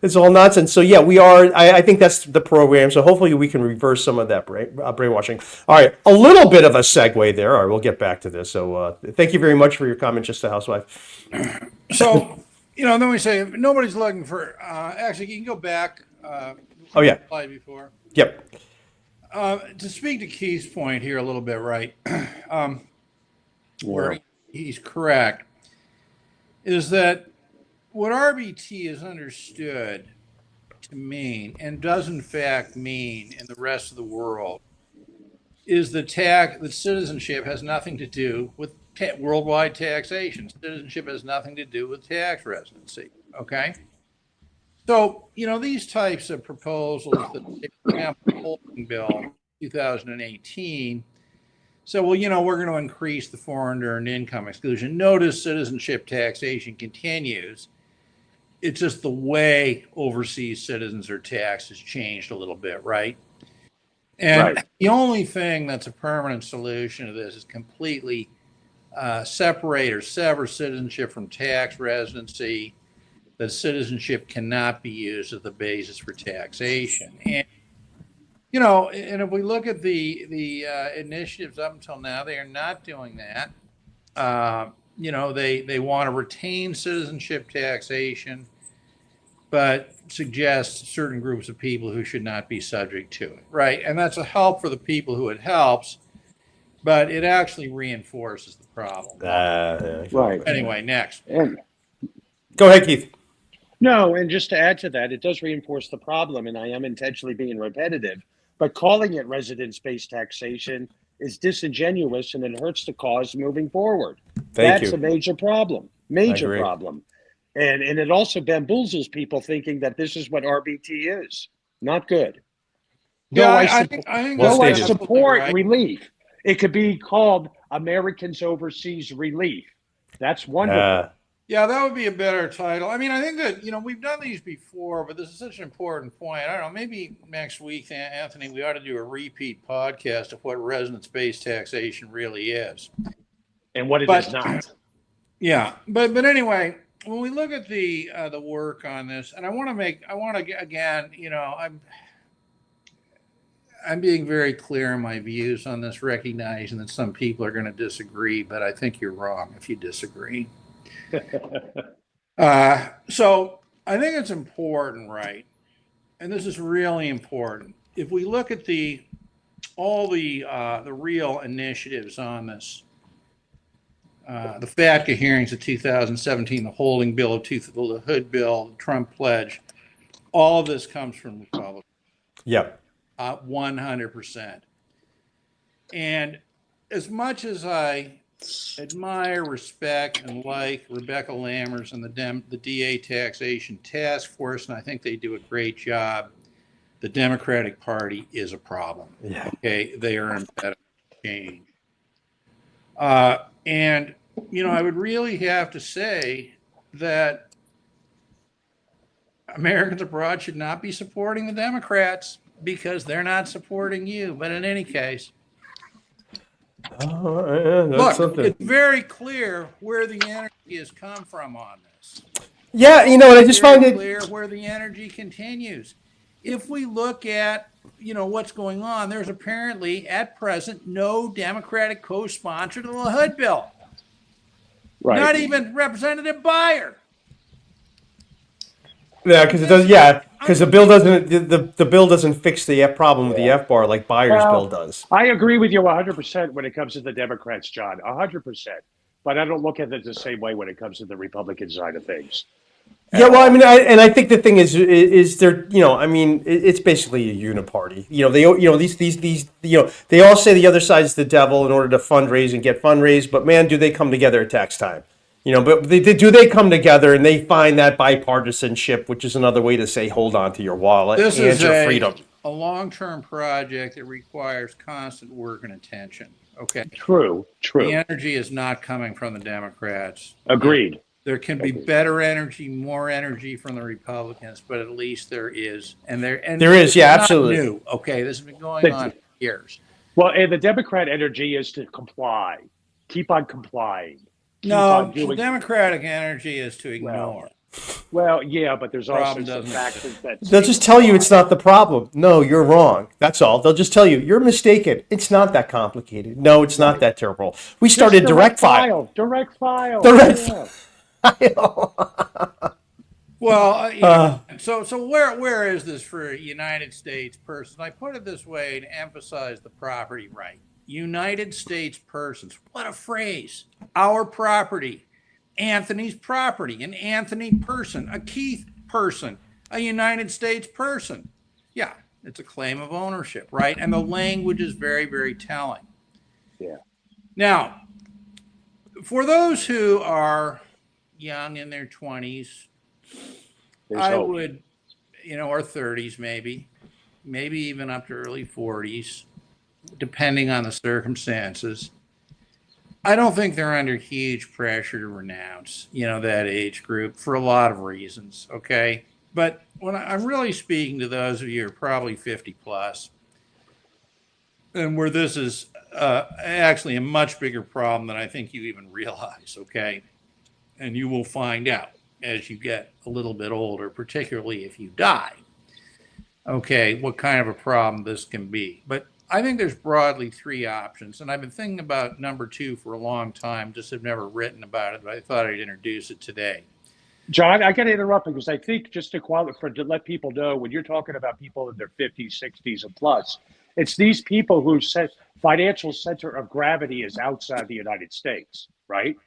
It's all nonsense. So yeah, we are. I think that's the program. So hopefully we can reverse some of that brainwashing. All right, a little bit of a segue there. All right, we'll get back to this. So thank you very much for your comment, Just a Housewife. So, then we say nobody's looking for. Actually, you can go back. Oh yeah. Slide before. Yep. To speak to Keith's point here a little bit, right? Where he's correct is that what RBT is understood to mean, and does in fact mean in the rest of the world, is that citizenship has nothing to do with worldwide taxation. Citizenship has nothing to do with tax residency. Okay. So, these types of proposals that, for example, the Holding Bill 2018. So, we're going to increase the foreign earned income exclusion. Notice citizenship taxation continues. It's just the way overseas citizens are taxed has changed a little bit, right? And the only thing that's a permanent solution to this is completely separate or sever citizenship from tax residency. That citizenship cannot be used as the basis for taxation. And, and if we look at the initiatives up until now, they are not doing that. They want to retain citizenship taxation, but suggest certain groups of people who should not be subject to it, right? And that's a help for the people who it helps, but it actually reinforces the problem. Right. Anyway, next. Go ahead, Keith. No, and just to add to that, it does reinforce the problem, and I am intentionally being repetitive, but calling it residence-based taxation is disingenuous, and it hurts the cause moving forward. That's a major problem. Major problem. And it also bamboozles people thinking that this is what RBT is. Not good. I support relief. It could be called Americans Overseas Relief. That's wonderful. Yeah, that would be a better title. I mean, I think that, we've done these before, but this is such an important point. I don't know, maybe next week, Anthony, we ought to do a repeat podcast of what residence-based taxation really is. And what it is not. Yeah, but anyway, when we look at the work on this, and I want to again, I'm being very clear in my views on this, recognizing that some people are going to disagree, but I think you're wrong if you disagree. So I think it's important, right? And this is really important. If we look at all the real initiatives on this, the FATCA hearings of 2017, the Holding Bill, the Hood Bill, the Trump Pledge, all of this comes from Republicans. Yep. 100%. And as much as I admire, respect, and like Rebecca Lammers and the DA Taxation Task Force, and I think they do a great job, the Democratic Party is a problem. Yeah. Okay, they are impediment to change. And, I would really have to say that Americans abroad should not be supporting the Democrats because they're not supporting you. But in any case, look, it's very clear where the energy has come from on this. Yeah, I just find it clear where the energy continues. If we look at, what's going on, there's apparently at present no Democratic co-sponsor to the Hood Bill. Right. Not even Representative Byer. Yeah, because it does. Yeah, because the bill doesn't fix the problem with the F bar like Byers' bill Well, does. I agree with you 100% when it comes to the Democrats, John, 100%. But I don't look at it the same way when it comes to the Republican side of things Yeah, at well, I all. mean, I think the thing is there, I mean, it's basically a uniparty. They all say the other side is the devil in order to fundraise and get fundraised, but man, do they come together at tax time? But do they come together and they find that bipartisanship, which is another way to say hold on to your wallet This and is your freedom. a long-term project that requires constant work and attention. Okay. True, The true. energy is not coming from the Democrats. Agreed. There can be better energy, more energy from the Republicans, but at least there is. And There is, this yeah, not absolutely. new. Okay, this has been going on for years. Well, and the Democrat energy is to comply, keep on complying, keep No, on the doing. Democratic energy is to ignore. Well, yeah, but there's also Problem some doesn't factors that They'll just tell you it's not the problem. No, you're wrong. That's all. They'll just tell you you're mistaken. It's not that complicated. No, it's not that terrible. We started direct file. Direct file. Direct Yeah. Well, so where is this for a United States person? I put it this way to emphasize the property right. United States persons. What a phrase. Our property. Anthony's property. An Anthony person. A Keith person. A United States person. Yeah, it's a claim of ownership, right? And the language is very, very telling. Yeah. Now, for those who are young in their 20s, There's I hope. would, or 30s maybe even up to early 40s, depending on the circumstances. I don't think they're under huge pressure to renounce, that age group for a lot of reasons, okay? But when I'm really speaking to those of you who are probably 50 plus, and where this is actually a much bigger problem than I think you even realize, okay? And you will find out as you get a little bit older, particularly if you die, okay, what kind of a problem this can be. But I think there's broadly three options, and I've been thinking about number two for a long time, just have never written about it, but I thought I'd introduce it today. John, I got to interrupt because I think just to let people know, when you're talking about people in their 50s, 60s, and plus, it's these people whose financial center of gravity is outside the United States, right?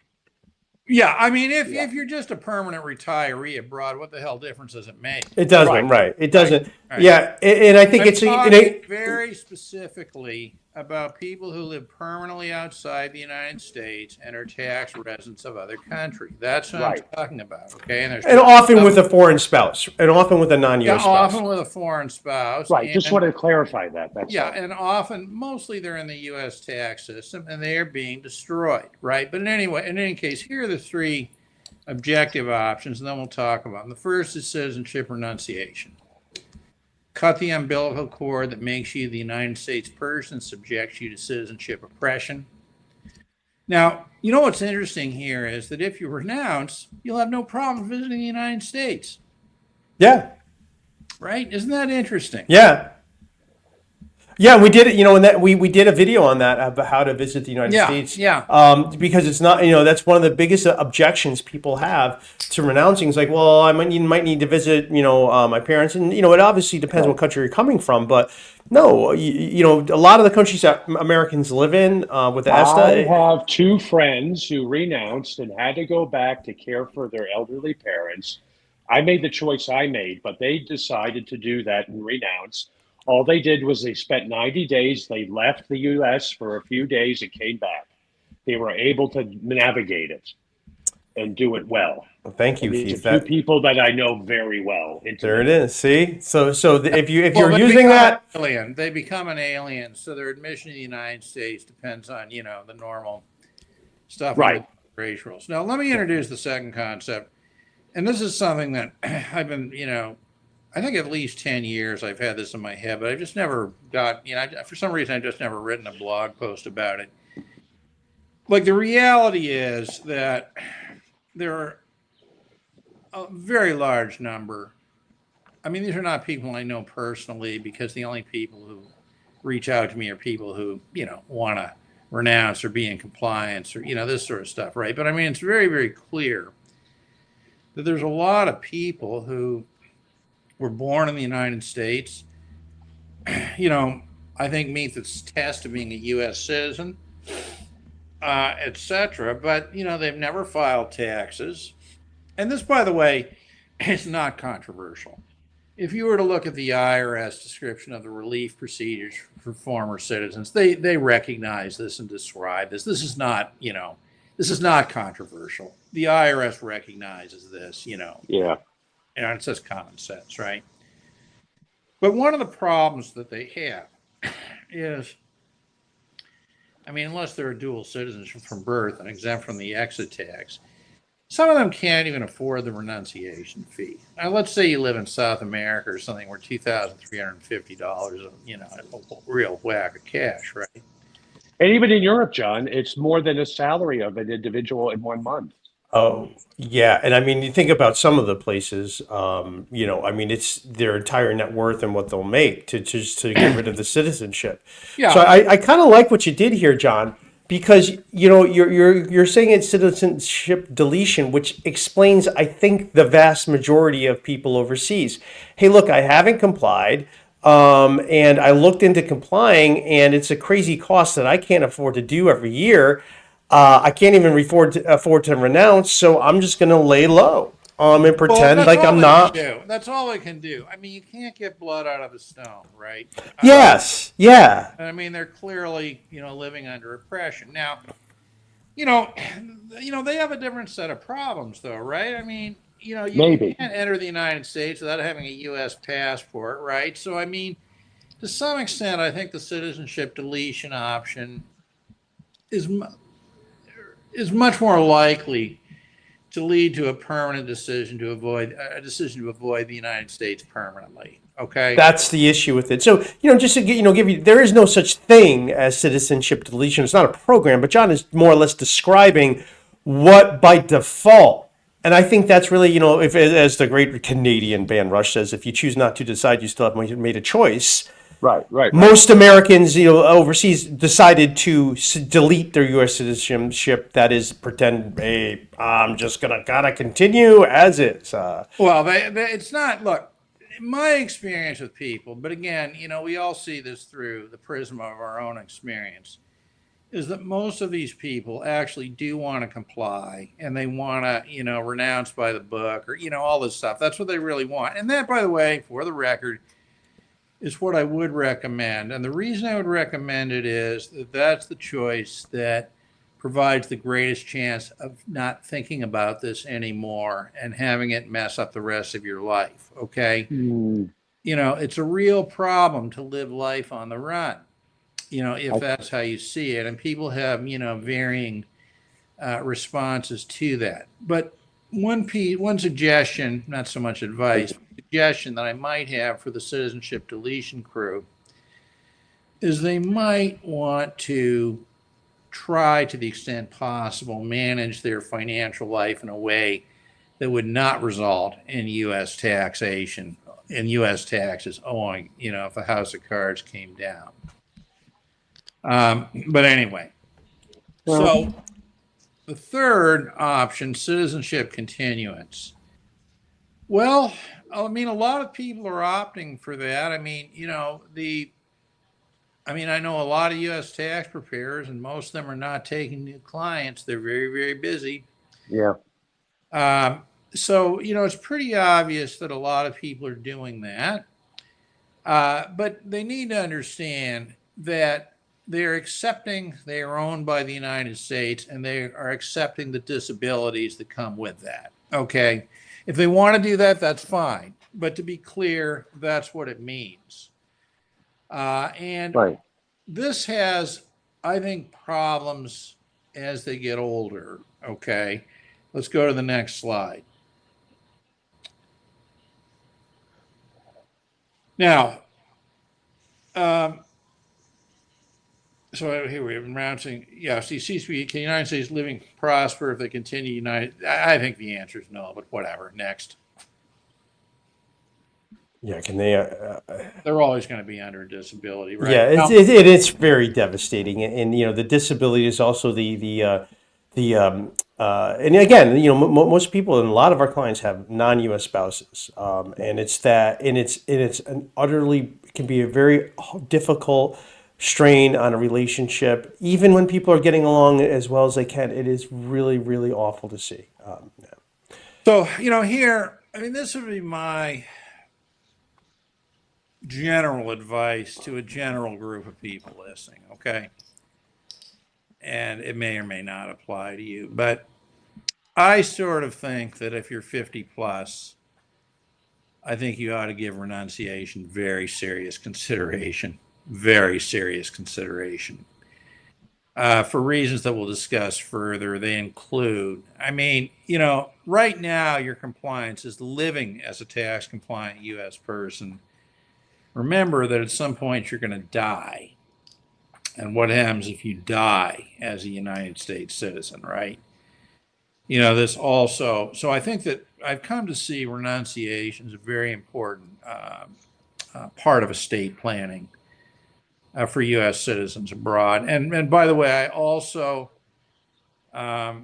Yeah, I mean, if you're just a permanent retiree abroad, what the hell difference does it make? It doesn't, right? It doesn't. Right. Yeah, and I think I'm it's talking very specifically about people who live permanently outside the United States and are tax residents of other countries. That's what I'm talking about. Okay, and often with a foreign spouse, and often with a non-U.S. spouse. Often with a foreign spouse. Right. Just want to clarify that. That's all. And often, mostly they're in the U.S. tax system and they are being destroyed. Right. But in any case, here are the three objective options, and then we'll talk about them. The first is citizenship renunciation. Cut the umbilical cord that makes you the United States person, subjects you to citizenship oppression. Now, what's interesting here is that if you renounce, you'll have no problem visiting the United States. Yeah. Right? Isn't that interesting? Yeah. Yeah, we did it, and that we did a video on that about how to visit the United States. Yeah. Because it's not, that's one of the biggest objections people have to renouncing. It's like, well, I might need to visit, my parents, and it obviously depends what country you're coming from, but no, a lot of the countries that Americans live in with the ESTA. I have two friends who renounced and had to go back to care for their elderly parents. I made the choice I made, but they decided to do that and renounce. All they did was they spent 90 days. They left the U.S. for a few days and came back. They were able to navigate it and do it well. Well, thank you, These Keith. are two people that I know very well. There it is. See, so if you're using that, alien, they become an alien. So their admission to the United States depends on the normal stuff, right? Race rules. Now let me introduce the second concept, and this is something that I've been I think at least 10 years I've had this in my head, but I've just never got, for some reason I've just never written a blog post about it. Like the reality is that there are a very large number. I mean, these are not people I know personally, because the only people who reach out to me are people who, want to renounce or be in compliance or, this sort of stuff, right? But I mean, it's very, very clear that there's a lot of people who were born in the United States, you know, I think meet this test of being a U.S. citizen, etc. But, you know, they've never filed taxes. And this, by the way, is not controversial. If you were to look at the IRS description of the relief procedures for former citizens, they recognize this and describe this. This is not, you know, this is not controversial. The IRS recognizes this, you know, Yeah. and it's just common sense, right? But one of the problems that they have is, I mean, unless they're a dual citizen from birth and exempt from the exit tax, some of them can't even afford the renunciation fee. Now, let's say you live in South America or something where $2,350, you know, a real whack of cash, right? And even in Europe, John, it's more than a salary of an individual in 1 month. Oh, yeah. And I mean, you think about some of the places, you know, I mean, it's their entire net worth and what they'll make to just to get rid of the citizenship. Yeah. So I kind of like what you did here, John, because, you know, you're saying it's citizenship deletion, which explains, I think, the vast majority of people overseas. Hey, look, I haven't complied. And I looked into complying, and it's a crazy cost that I can't afford to do every year. I can't even afford to renounce, so I'm just going to lay low and Well, pretend that's like all I'm they not. can do. That's all they can do. I mean, you can't get blood out of a stone, right? Yes, yeah, I mean, they're clearly, you know, living under oppression. Now, you know, they have a different set of problems, though, right? I mean, you know, you Maybe. can't enter the United States without having a U.S. passport, right? So, I mean, to some extent, I think the citizenship deletion option is is much more likely to lead to a permanent decision to avoid the United States permanently. Okay. that's the issue with it. So, you know, just to give you, there is no such thing as citizenship deletion. It's not a program, but John is more or less describing what by default. And I think that's really, you know, if as the great Canadian band Rush says, if you choose not to decide, you still have made a choice. Right. Most Americans, you know, overseas decided to delete their U.S. citizenship. That is, pretend, hey, I'm just gotta continue as is. Well, it's not. Look, my experience with people, but again, you know, we all see this through the prism of our own experience, is that most of these people actually do want to comply and they want to, you know, renounce by the book or, you know, all this stuff. That's what they really want. And that, by the way, for the record, is what I would recommend. And the reason I would recommend it is that that's the choice that provides the greatest chance of not thinking about this anymore and having it mess up the rest of your life. Okay. Mm, You know, it's a real problem to live life on the run, you know, if that's how you see it. And people have, you know, varying responses to that. But one suggestion, not so much advice, suggestion that I might have for the citizenship deletion crew is they might want to try to the extent possible manage their financial life in a way that would not result in U.S. taxation and U.S. taxes owing, you know, if a house of cards came down. But anyway, so the third option, citizenship continuance. Well, I mean, a lot of people are opting for that. I mean, you know, I know a lot of U.S. tax preparers, and most of them are not taking new clients. They're very, very busy. yeah. So, you know, it's pretty obvious that a lot of people are doing that. But they need to understand that they are owned by the United States, and they are accepting the disabilities that come with that. Okay. If they want to do that, that's fine. But to be clear, that's what it means. And Right. this has, I think, problems as they get older. Okay. Let's go to the next slide. Now, so here we have renouncing. Yeah, see, can the United States living prosper if they continue united? I think the answer is no, but whatever. Next. Yeah, can they? They're always going to be under a disability, right? Yeah, Now, it's very devastating, and you know the disability is also the And again, most people and a lot of our clients have non-U.S. spouses, and it's an utterly it can be a very difficult strain on a relationship, even when people are getting along as well as they can. It is really, really awful to see. So, here, I mean, this would be my general advice to a general group of people listening, okay? And it may or may not apply to you, but I sort of think that if you're 50 plus, I think you ought to give renunciation very serious consideration, very serious consideration. For reasons that we'll discuss further, they include, I mean, right now your compliance is living as a tax compliant U.S. person. Remember that at some point you're going to die. And what happens if you die as a United States citizen, right? This also, so I think that I've come to see renunciation as a very important part of estate planning for U.S. citizens abroad. And by the way, I also, I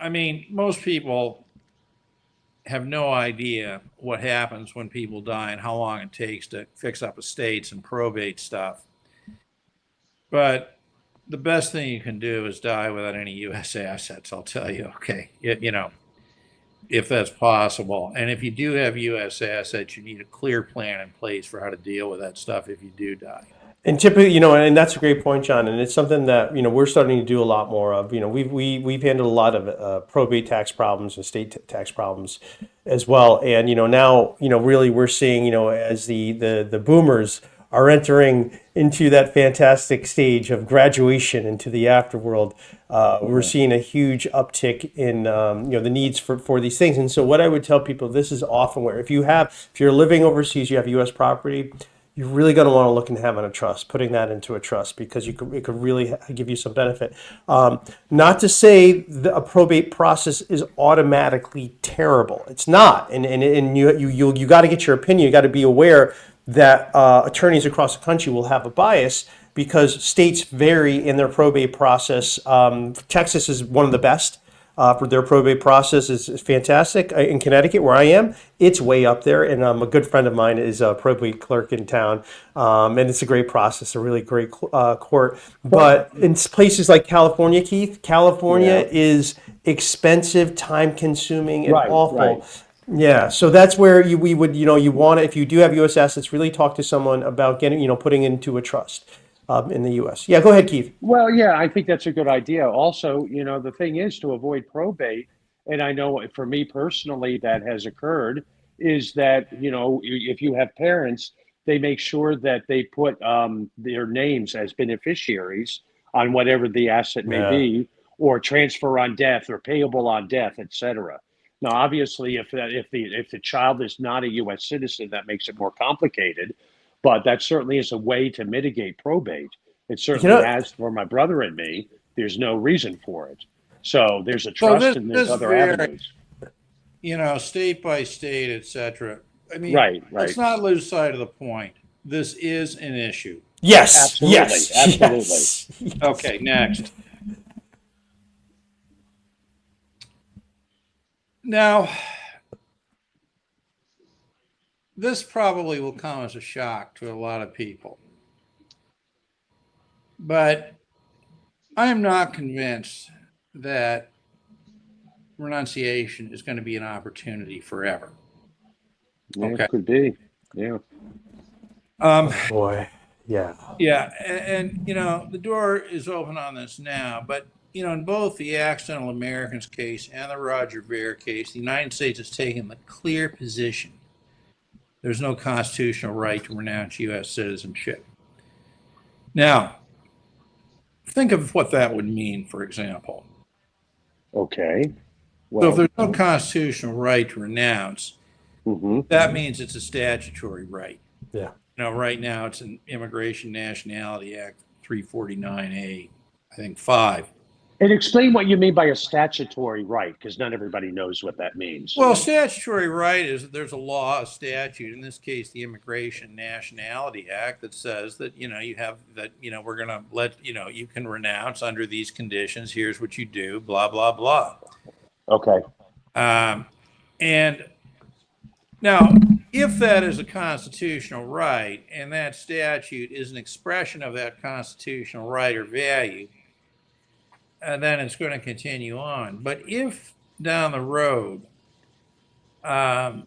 mean, most people have no idea what happens when people die and how long it takes to fix up estates and probate stuff. But the best thing you can do is die without any U.S. assets, I'll tell you, okay? If that's possible. And if you do have U.S. assets, you need a clear plan in place for how to deal with that stuff if you do die. And typically, and that's a great point, John. And it's something that we're starting to do a lot more of. We've handled a lot of probate tax problems and state tax problems as well. And now really we're seeing as the boomers are entering into that fantastic stage of graduation into the afterworld. We're seeing a huge uptick in the needs for these things. And so what I would tell people, this is often where if you're living overseas, you have U.S. property, you're really going to want to look and have on a trust, putting that into a trust, because it could really give you some benefit. Not to say a probate process is automatically terrible. It's not, and you got to get your opinion. You got to be aware that attorneys across the country will have a bias because states vary in their probate process. Texas is one of the best. For their probate process is fantastic. In Connecticut, where I am, it's way up there. And a good friend of mine is a probate clerk in town, and it's a great process, a really great court. But in places like California, Keith, California is expensive, time-consuming, and awful. Right. Yeah, so that's where we would, you want to, if you do have U.S. assets, really talk to someone about getting, putting into a trust in the U.S. Yeah, go ahead, Keith. Well, yeah, I think that's a good idea. Also, the thing is to avoid probate, and I know for me personally that has occurred, is that, if you have parents, they make sure that they put their names as beneficiaries on whatever the asset may Yeah. be, or transfer on death or payable on death, etc. Now, obviously, if the child is not a U.S. citizen, that makes it more complicated, but that certainly is a way to mitigate probate. It You certainly know, has for my brother and me. There's no reason for it. So there's a So trust and there's this other varies, avenues. state by state, et cetera. I mean, Right, let's right. not lose sight of the point. This is an issue. yes, Absolutely, yes, absolutely. yes. Okay, next. Now, this probably will come as a shock to a lot of people, but I am not convinced that renunciation is going to be an opportunity forever. Yeah, Okay. could be. Yeah. Um, Boy, yeah. yeah, and the door is open on this now, but in both the Accidental Americans case and the Roger Ver case, the United States has taken the clear position there's no constitutional right to renounce U.S. citizenship. Now, think of what that would mean, for example. Okay. So if Well, there's no constitutional right to renounce, hmm that means it's a statutory right. Yeah. Right now it's an Immigration Nationality Act 349A, I think 5. And explain what you mean by a statutory right, because not everybody knows what that means. Well, statutory right is that there's a law, a statute, in this case, the Immigration Nationality Act, that says that, you have that, we're going to let, you can renounce under these conditions. Here's what you do, blah, blah, blah. Okay. And now, if that is a constitutional right and that statute is an expression of that constitutional right or value, then it's going to continue on. But if down the road, I'm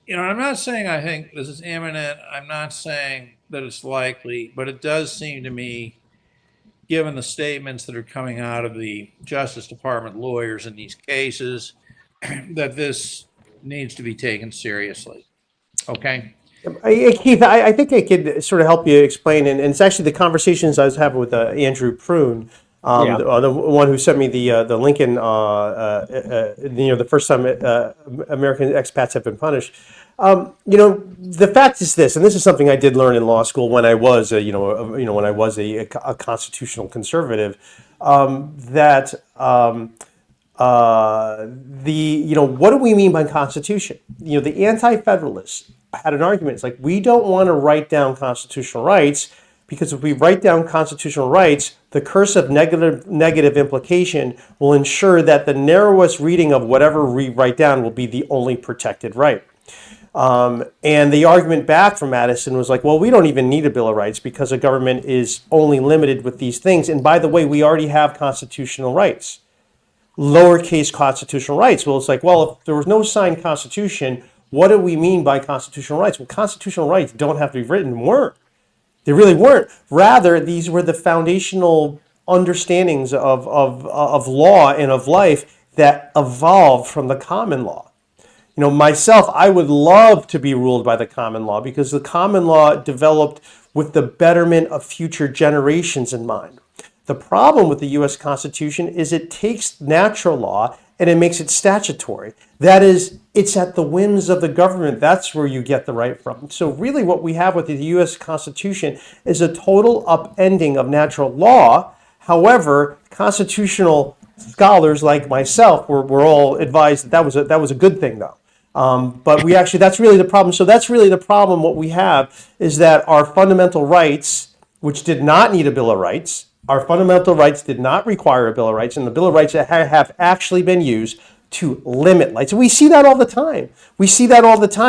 not saying I think this is imminent. I'm not saying that it's likely, but it does seem to me, given the statements that are coming out of the Justice Department lawyers in these cases, that this needs to be taken seriously. Okay? Keith, I think I could sort of help you explain, and it's actually the conversations I was having with Andrew Prune, Yeah. the one who sent me the Lincoln, the first time American expats have been punished. The fact is this, and this is something I did learn in law school when I was, when I was a constitutional conservative, that what do we mean by Constitution? The Anti-Federalists had an argument. It's like, we don't want to write down constitutional rights, because if we write down constitutional rights, the curse of negative implication will ensure that the narrowest reading of whatever we write down will be the only protected right. And the argument back from Madison was like, well, we don't even need a Bill of Rights because a government is only limited with these things. And by the way, we already have constitutional rights, lowercase constitutional rights. Well, it's like, well, if there was no signed constitution, what do we mean by constitutional rights? Well, constitutional rights don't have to be written. Weren't. They really weren't. Rather, these were the foundational understandings of law and of life that evolved from the common law. Myself, I would love to be ruled by the common law, because the common law developed with the betterment of future generations in mind. The problem with the U.S. Constitution is it takes natural law and it makes it statutory. That is, it's at the whims of the government. That's where you get the right from. So really what we have with the U.S. Constitution is a total upending of natural law. However, constitutional scholars like myself were all advised that that was a good thing, though. But that's really the problem. So that's really the problem. What we have is that our fundamental rights, which did not need a Bill of Rights, our fundamental rights did not require a Bill of Rights, and the Bill of Rights have actually been used to limit rights. And we see that all the time.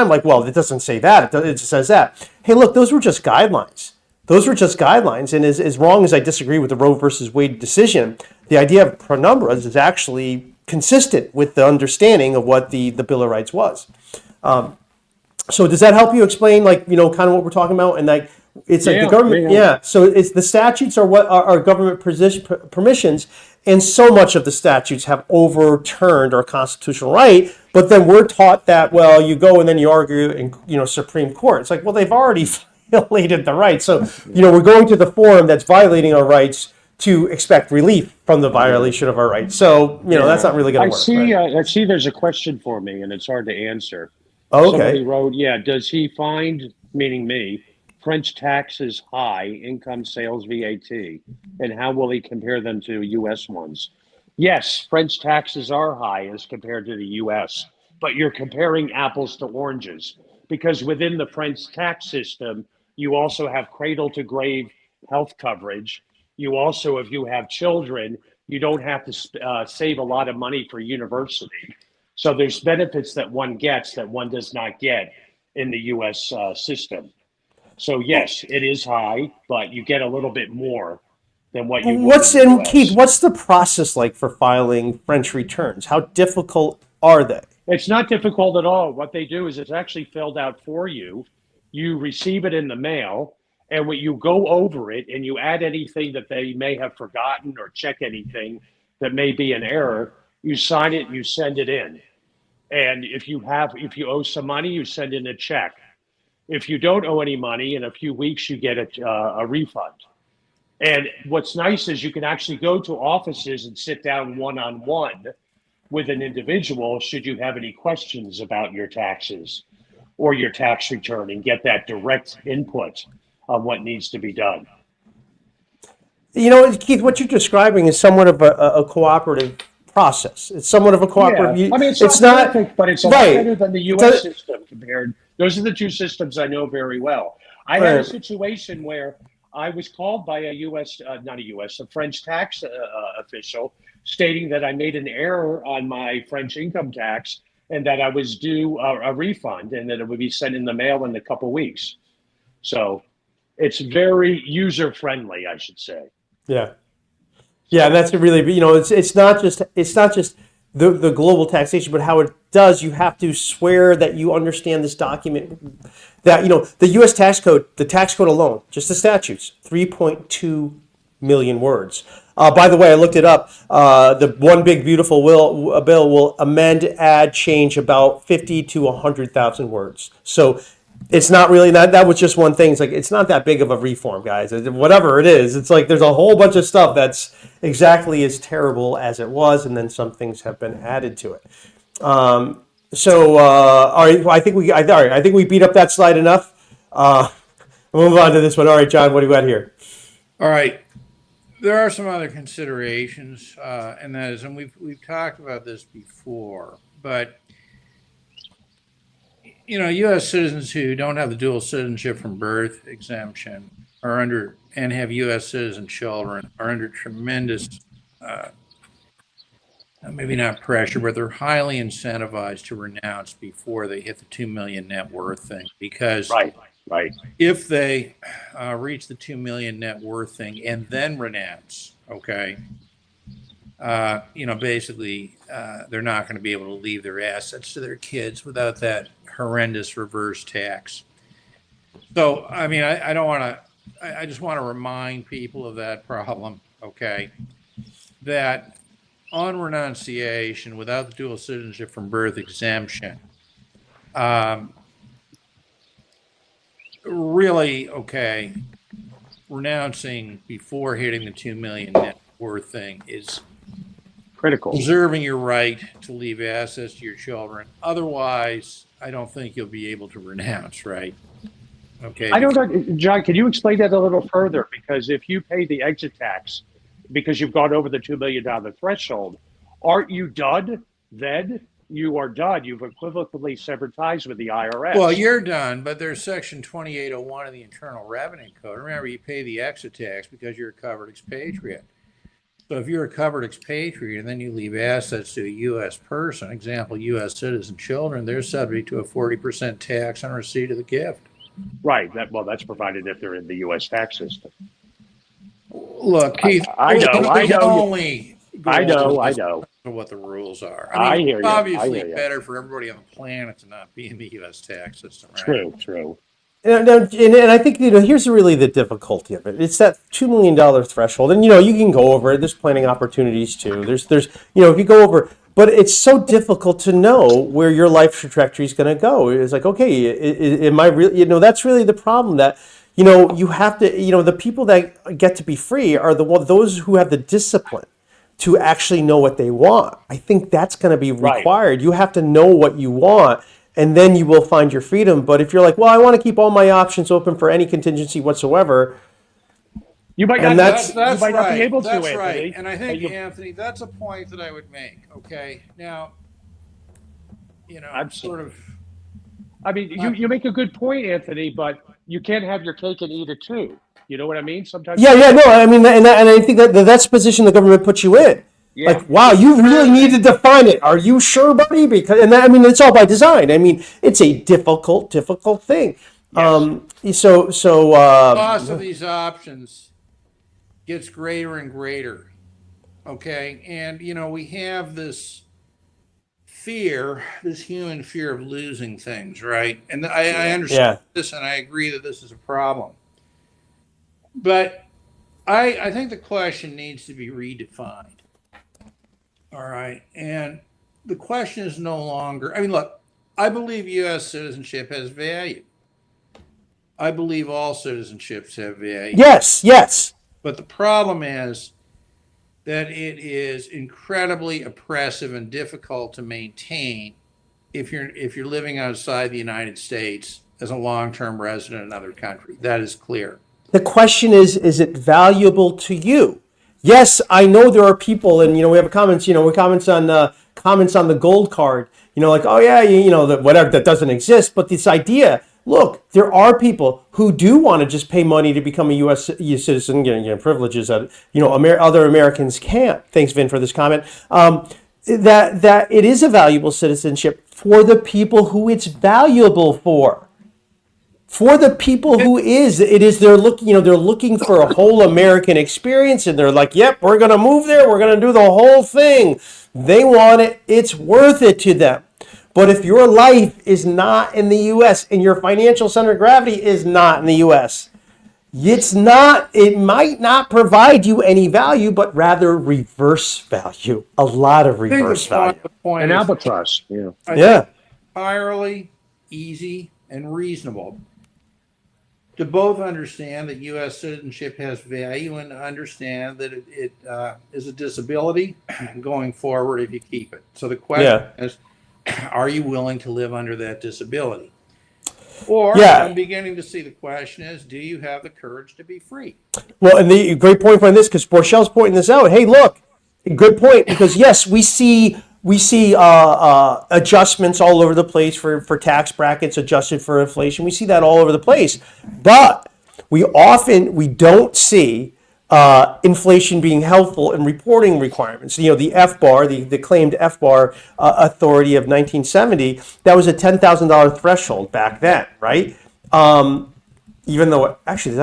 Like, well, it doesn't say that. It just says that. Hey, look, those were just guidelines. And as wrong as I disagree with the Roe versus Wade decision, the idea of penumbras is actually consistent with the understanding of what the Bill of Rights was. So does that help you explain, kind of what we're talking about? And it's like the government, yeah. So it's the statutes are what are government permissions, and so much of the statutes have overturned our constitutional right. But then we're taught that, well, you go and then you argue in Supreme Court. It's like, well, they've already violated the right. So we're going to the forum that's violating our rights to expect relief from the violation of our rights. So that's not really going to work. I see. There's a question for me, and it's hard to answer. Oh, okay. Somebody wrote, does he find, meaning me, French taxes high, income, sales, VAT, and how will he compare them to U.S. ones? Yes, French taxes are high as compared to the U.S., but you're comparing apples to oranges, because within the French tax system, you also have cradle to grave health coverage. You also, if you have children, you don't have to save a lot of money for university. So there's benefits that one gets that one does not get in the U.S. System. So yes, it is high, but you get a little bit more than what you would in the US. Keith, what's the process like for filing French returns? How difficult are they? It's not difficult at all. What they do is it's actually filled out for you. You receive it in the mail, and when you go over it and you add anything that they may have forgotten or check anything that may be an error, you sign it, you send it in. And if you owe some money, you send in a check. If you don't owe any money, in a few weeks, you get a refund. And what's nice is you can actually go to offices and sit down one-on-one with an individual should you have any questions about your taxes or your tax return, and get that direct input on what needs to be done. Keith, what you're describing is somewhat of a cooperative process. It's somewhat of a cooperative. Yeah, I mean, it's It's not not perfect, but it's a lot right. better than the U.S. system compared. Those are the two systems I know very well. I had a Right. situation where I was called by a U.S., not a U.S., a French tax official, stating that I made an error on my French income tax and that I was due a refund and that it would be sent in the mail in a couple weeks. So it's very user friendly, I should say. Yeah. Yeah, and that's a really, it's not just the global taxation, but how it does. You have to swear that you understand this document. That the U.S. tax code, the tax code alone, just the statutes, 3.2 million words. By the way, I looked it up. The one big beautiful bill will amend, add, change about 50 to 100,000 words. So it's not really that was just one thing. It's like it's not that big of a reform, guys. Whatever it is, it's like there's a whole bunch of stuff that's exactly as terrible as it was, and then some things have been added to it. All right, I think we beat up that slide enough. We'll move on to this one. All right, John, what do you got here? All right. There are some other considerations, and that is, and we've talked about this before, but U.S. citizens who don't have the dual citizenship from birth exemption are under, and have U.S. citizen children, are under tremendous, maybe not pressure, but they're highly incentivized to renounce before they hit the 2 million net worth thing. Because Right. if they reach the 2 million net worth thing and then renounce, okay, basically they're not going to be able to leave their assets to their kids without that horrendous reverse tax. So, I mean, I don't want to, I just want to remind people of that problem, okay, that on renunciation, without the dual citizenship from birth exemption, really, okay, renouncing before hitting the 2 million net worth thing is Critical. preserving your right to leave assets to your children. Otherwise, I don't think you'll be able to renounce, right? Okay. I don't know, John, can you explain that a little further? Because if you pay the exit tax because you've gone over the $2 million threshold, aren't you done then? You are done. You've equivalently severed ties with the IRS. Well, you're done, but there's Section 2801 of the Internal Revenue Code. Remember, you pay the exit tax because you're a covered expatriate. So if you're a covered expatriate and then you leave assets to a U.S. person, example, U.S. citizen children, they're subject to a 40% tax on receipt of the gift. Right. That's provided if they're in the U.S. tax system. Look, Keith, I know. What the rules are. I hear it's you. obviously I hear you. better for everybody on the planet to not be in the U.S. tax system, right? True. And I think here's really the difficulty of it. It's that $2 million threshold, and you can go over it. There's planning opportunities too. There's if you go over, but it's so difficult to know where your life trajectory is going to go. It's like, okay, am I really? That's really the problem. That you have to. The people that get to be free are those who have the discipline to actually know what they want. I think that's going to be required. Right. You have to know what you want. And then you will find your freedom. But if you're like, well, I want to keep all my options open for any contingency whatsoever, you might not, not be able to. That's Anthony. Right. And I think, Anthony, that's a point that I would make. Okay. Now, I'm sort of. I mean, you make a good point, Anthony, but you can't have your cake and eat it too. You know what I mean? Sometimes. Yeah. No. I mean, and I think that's the position the government puts you in. Yeah. Like, wow, you really need to define it. Are you sure, buddy? Because, it's all by design. I mean, it's a difficult thing. Yes. The cost of these options gets greater and greater. Okay, and we have this fear, this human fear of losing things, right? And I understand this, and I agree that this is a problem. But I think the question needs to be redefined. All right. And the question is no longer, look, I believe U.S. citizenship has value. I believe all citizenships have value. Yes. But the problem is that it is incredibly oppressive and difficult to maintain if you're living outside the United States as a long-term resident in another country. That is clear. The question is it valuable to you? Yes, I know there are people, and we have comments. We comments on the gold card. Like, oh yeah, that whatever, that doesn't exist. But this idea, look, there are people who do want to just pay money to become a U.S. citizen, getting privileges that other Americans can't. Thanks, Vin, for this comment. That it is a valuable citizenship for the people who it's valuable for. For the people who they're looking for a whole American experience, and they're like, yep, we're going to move there, we're going to do the whole thing. They want it, it's worth it to them. But if your life is not in the US and your financial center of gravity is not in the US, it might not provide you any value, but rather reverse value. A lot of reverse value. The point An is, albatross. Yeah. I Yeah. think entirely easy and reasonable to both understand that U.S. citizenship has value and to understand that it is a disability going forward if you keep it. So the question is, are you willing to live under that disability? Or I'm beginning to see the question is, do you have the courage to be free? Well, and the great point on this, because Borchel's pointing this out. Hey, look, good point, because yes, we see adjustments all over the place for tax brackets adjusted for inflation. We see that all over the place, but we don't see inflation being helpful in reporting requirements. The FBAR, the claimed FBAR authority of 1970, that was a $10,000 threshold back then, right? Even though actually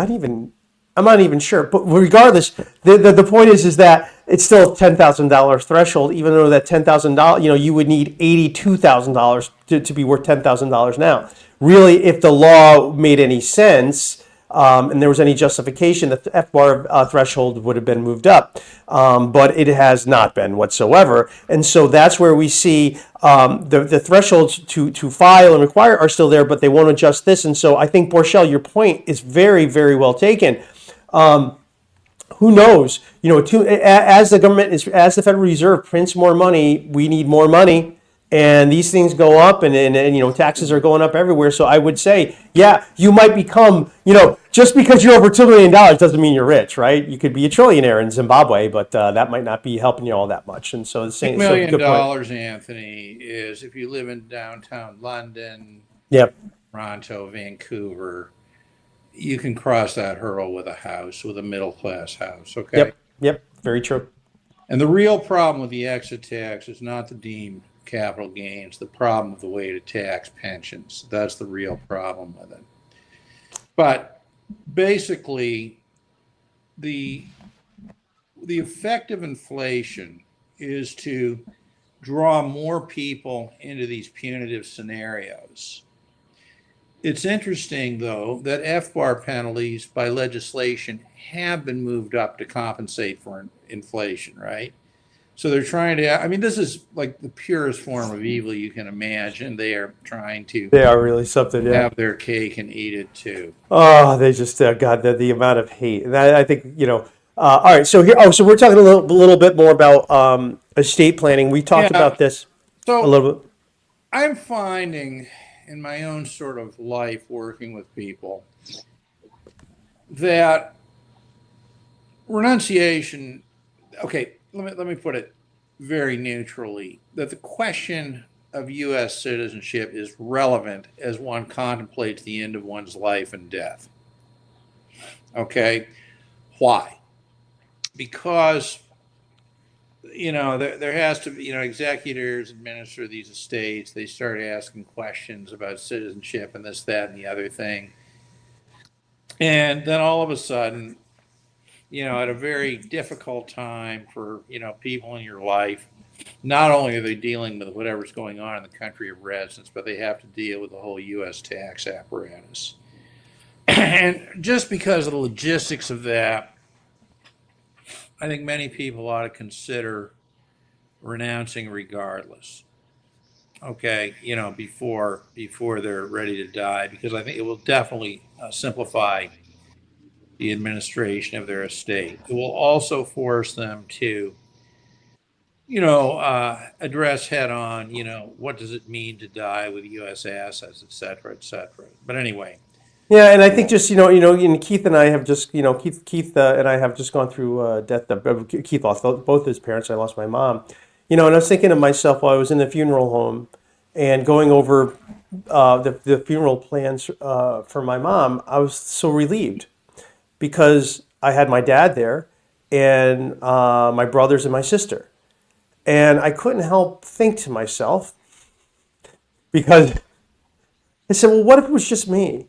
I'm not even sure, but regardless, the point is that it's still a $10,000 threshold, even though that $10,000, you would need $82,000 to be worth $10,000 now. Really, if the law made any sense and there was any justification, the FBAR threshold would have been moved up, but it has not been whatsoever. And so that's where we see the thresholds to file and require are still there, but they won't adjust this. And so I think, Borchel, your point is very, very well taken. Who knows? As the Federal Reserve prints more money, we need more money, and these things go up, and taxes are going up everywhere. So I would say, yeah, you might become, just because you're over $2 million doesn't mean you're rich, right? You could be a trillionaire in Zimbabwe, but that might not be helping you all that much. And so the same $2 million, Anthony, is if you live in downtown London, Toronto, Vancouver, you can cross that hurdle with a middle class house. Okay. Yep. Very true. And the real problem with the exit tax is not the deemed capital gains, the problem of the way to tax pensions. That's the real problem with it. But basically, the effect of inflation is to draw more people into these punitive scenarios. It's interesting, though, that FBAR penalties by legislation have been moved up to compensate for inflation, right? So they're trying to, this is like the purest form of evil you can imagine. They are trying to. They are really something, have their cake and eat it too. Oh, they just, God, the amount of hate. That, I think, all right, so so we're talking a little bit more about estate planning. We talked about this a little bit. I'm finding in my own sort of life working with people that renunciation, let me put it very neutrally, that the question of U.S. citizenship is relevant as one contemplates the end of one's life and death. Okay? Why? Because, there has to be, executors administer these estates. They start asking questions about citizenship and this, that, and the other thing. And then all of a sudden, at a very difficult time for, people in your life, not only are they dealing with whatever's going on in the country of residence, but they have to deal with the whole U.S. tax apparatus. And just because of the logistics of that, I think many people ought to consider renouncing regardless. Okay, before they're ready to die, because I think it will definitely simplify the administration of their estate. It will also force them to, address head on, what does it mean to die with U.S. assets, et cetera, et cetera. But anyway, Yeah, and I think just and Keith and I have just Keith and I have just gone through death. Keith lost both his parents. I lost my mom. And I was thinking to myself while I was in the funeral home and going over the funeral plans for my mom. I was so relieved because I had my dad there and my brothers and my sister, and I couldn't help think to myself because I said, well, what if it was just me?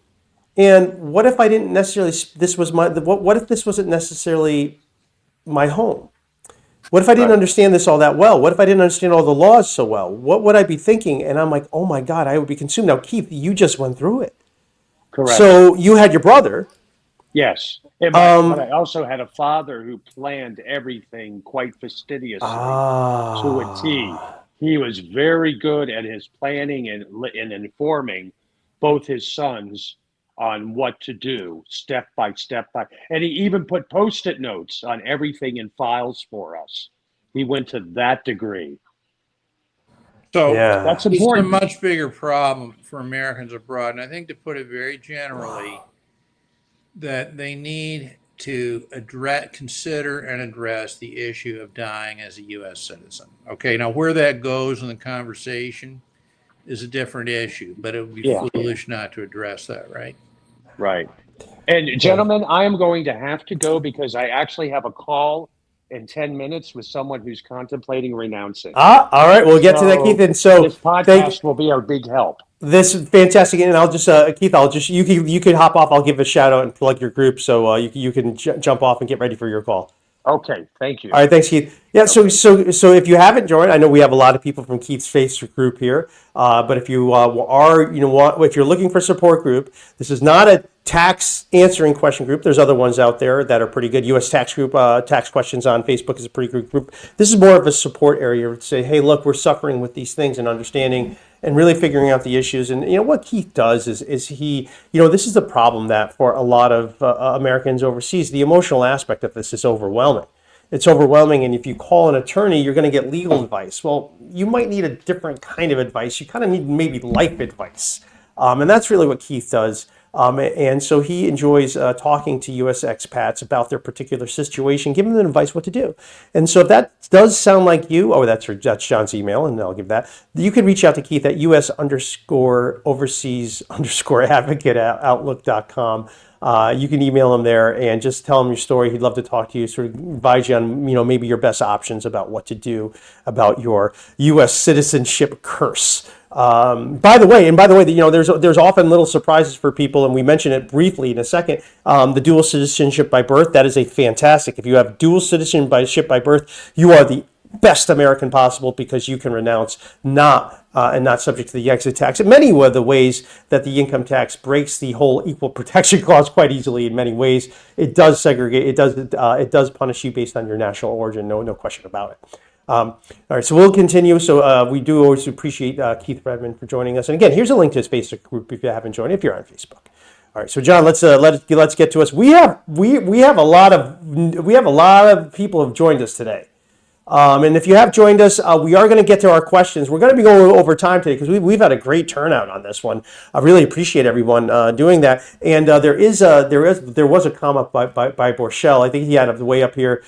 And what if I didn't necessarily, this was what if this wasn't necessarily my home? What if I didn't Right. understand this all that well? What if I didn't understand all the laws so well? What would I be thinking? And I'm like, oh my God, I would be consumed. Now, Keith, you just went through it. Correct. So you had your brother. Yes. But I also had a father who planned everything quite fastidiously to a T. Ah, He was very good at his planning and informing both his sons on what to do step by step by. And he even put post-it notes on everything in files for us. He went to that degree. So yeah. That's this is a important. much bigger problem for Americans abroad. And I think, to put it very generally, that they need to consider and address the issue of dying as a U.S. citizen. Okay, now where that goes in the conversation is a different issue, but it would be Yeah, foolish not to address that, right? right. And Yeah. gentlemen, I am going to have to go because I actually have a call in 10 minutes with someone who's contemplating renouncing. All right. We'll get to that, Keith. So And so this thank podcast will be a big help. this is fantastic. And I'll just, Keith, you can hop off. I'll give a shout out and plug your group. So you can jump off and get ready for your call. Okay, thank All you. right, thanks, Keith. Yeah, so Okay. so if you haven't joined, I know we have a lot of people from Keith's Facebook group here. But if you if you're looking for a support group, this is not a tax answering question group. There's other ones out there that are pretty good. U.S. Tax Group, tax questions on Facebook is a pretty good group. This is more of a support area to say, hey, look, we're suffering with these things and understanding and really figuring out the issues. And what Keith does is he, this is the problem that for a lot of Americans overseas, the emotional aspect of this is overwhelming. It's overwhelming, and if you call an attorney, you're going to get legal advice. Well, you might need a different kind of advice. You kind of need maybe life advice, and that's really what Keith does. And so he enjoys talking to U.S. expats about their particular situation, giving them advice what to do. And so if that does sound like you, that's John's email, and I'll give that. You can reach out to Keith at US_overseas_advocate at outlook.com. You can email him there and just tell him your story. He'd love to talk to you, sort of advise you on, maybe your best options about what to do about your U.S. citizenship curse. By the way, there's often little surprises for people, and we mention it briefly in a second. The dual citizenship by birth, that is a fantastic. If you have dual citizenship by birth, you are the best American possible because you can renounce and not subject to the exit tax. In many of the ways that the income tax breaks the whole equal protection clause quite easily. In many ways, it does segregate. It does punish you based on your national origin. No question about it. All right, so we'll continue. So we do always appreciate Keith Redmond for joining us. And again, here's a link to his Facebook group if you haven't joined. If you're on Facebook. All right, so John, let's get to us. We have a lot of people have joined us today. And if you have joined us, we are going to get to our questions. We're going to be going over time today because we've had a great turnout on this one. I really appreciate everyone doing that. And there was a comment by Borchell. I think he had it way up here.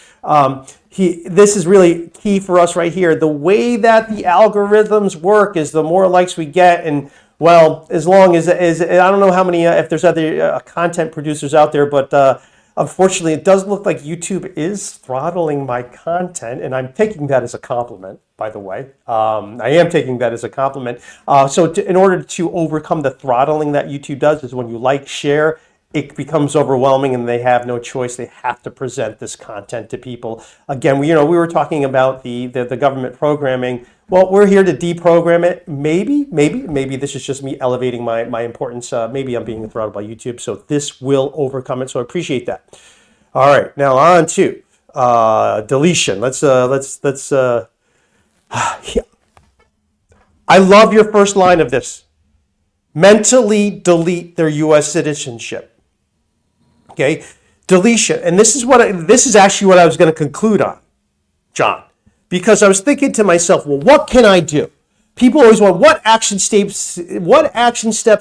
This is really key for us right here. The way that the algorithms work is the more likes we get, and well, as long as I don't know how many if there's other content producers out there, but. Unfortunately, it does look like YouTube is throttling my content, and I'm taking that as a compliment, by the way. I am taking that as a compliment. In order to overcome the throttling that YouTube does is when you like, share, it becomes overwhelming and they have no choice. They have to present this content to people. Again, we were talking about the government programming. Well, we're here to deprogram it. Maybe this is just me elevating my importance. Maybe I'm being throttled by YouTube, so this will overcome it. So I appreciate that. All right, now on to deletion. I love your first line of this. Mentally delete their U.S. citizenship. Okay, deletion, and this is actually what I was going to conclude on, John, because I was thinking to myself, well, what can I do? People always want what action steps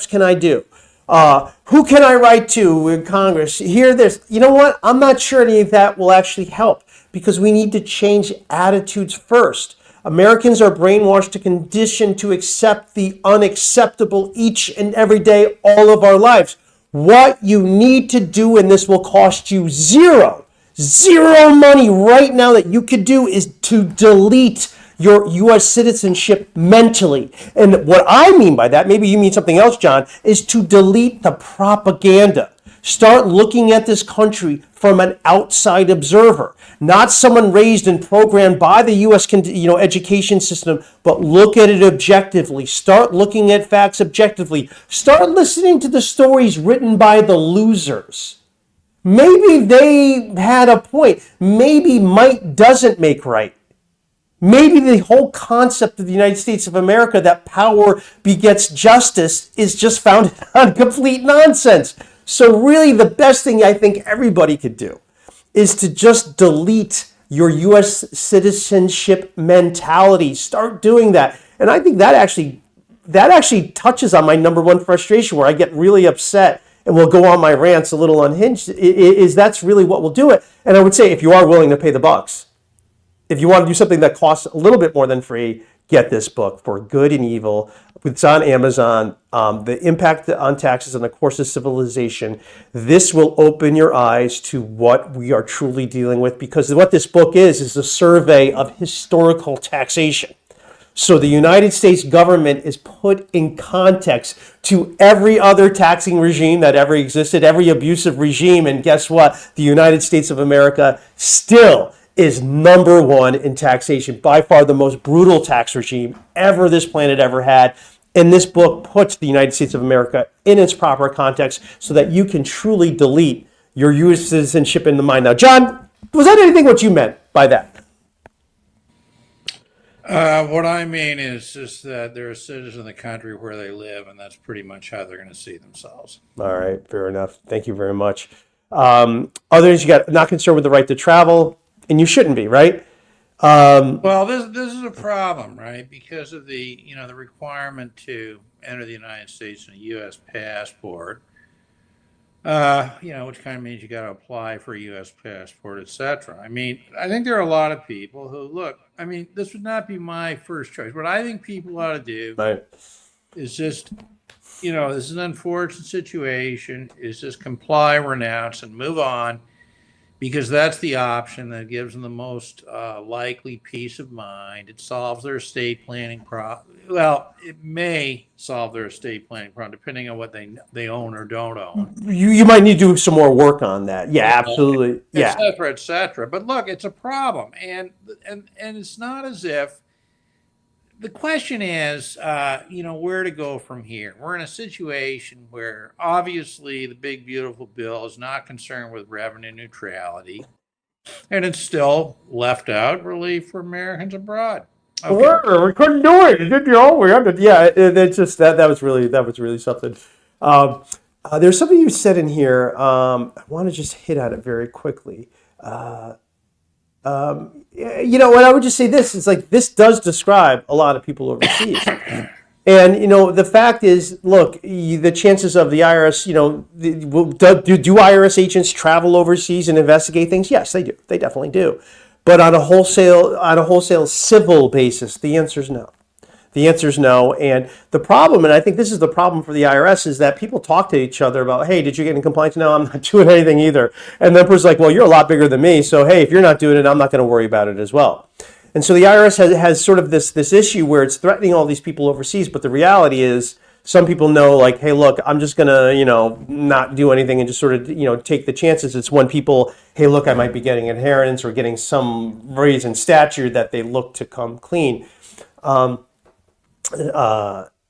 can I do? Who can I write to in Congress? Hear this. You know what? I'm not sure any of that will actually help because we need to change attitudes first. Americans are brainwashed to condition to accept the unacceptable each and every day, all of our lives. What you need to do, and this will cost you zero money right now that you could do, is to delete your U.S. citizenship mentally. And what I mean by that, maybe you mean something else, John, is to delete the propaganda. Start looking at this country from an outside observer, not someone raised and programmed by the U.S. education system, but look at it objectively. Start looking at facts objectively. Start listening to the stories written by the losers. Maybe they had a point. Maybe might doesn't make right. Maybe the whole concept of the United States of America, that power begets justice, is just founded on complete nonsense. So really the best thing I think everybody could do is to just delete your U.S. citizenship mentality. Start doing that. And I think that actually touches on my number one frustration, where I get really upset and will go on my rants a little unhinged, is that's really what will do it. And I would say, if you are willing to pay the bucks, if you want to do something that costs a little bit more than free, get this book, For Good and Evil. It's on Amazon. The Impact on Taxes and the Course of Civilization. This will open your eyes to what we are truly dealing with, because what this book is a survey of historical taxation. So the United States government is put in context to every other taxing regime that ever existed, every abusive regime. And guess what? The United States of America still is number one in taxation, by far the most brutal tax regime ever this planet ever had. And this book puts the United States of America in its proper context so that you can truly delete your U.S. citizenship in the mind. Now, John, was that anything what you meant by that? What I mean is just that they're a citizen of the country where they live, and that's pretty much how they're going to see themselves. All right, fair enough. Thank you very much. Others, you got not concerned with the right to travel, and you shouldn't be, right? Well, this is a problem, right? Because of the requirement to enter the United States in a U.S. passport. Which kind of means you got to apply for a U.S. passport, etc. I mean, I think there are a lot of people who look. I mean, this would not be my first choice. What I think people ought to do is just, this is an unfortunate situation. Is just comply, renounce, and move on, because that's the option that gives them the most likely peace of mind. It solves their estate planning problem. Well, it may solve their estate planning problem, depending on what they own or don't own. You might need to do some more work on that. Yeah, absolutely. Yeah. Et cetera, et cetera. But look, it's a problem. And it's not as if, the question is, where to go from here. We're in a situation where obviously the big, beautiful bill is not concerned with revenue neutrality, and it's still left out relief for Americans abroad. Okay. We couldn't do it. We had to, yeah, it's just that was really something. There's something you said in here. I want to just hit on it very quickly. What I would just say this is, like, this does describe a lot of people overseas. And, the fact is, look, the chances of the IRS, do IRS agents travel overseas and investigate things? Yes, they do. They definitely do. But on a wholesale civil basis, the answer is no. The answer is no. And the problem, and I think this is the problem for the IRS, is that people talk to each other about, hey, did you get in compliance? No, I'm not doing anything either. And the person's like, well, you're a lot bigger than me. So, hey, if you're not doing it, I'm not going to worry about it as well. And so the IRS has sort of this issue where it's threatening all these people overseas. But the reality is, some people know, like, hey, look, I'm just going to, not do anything and just sort of, take the chances. It's when people, hey, look, I might be getting inheritance or getting some raise in stature that they look to come clean. This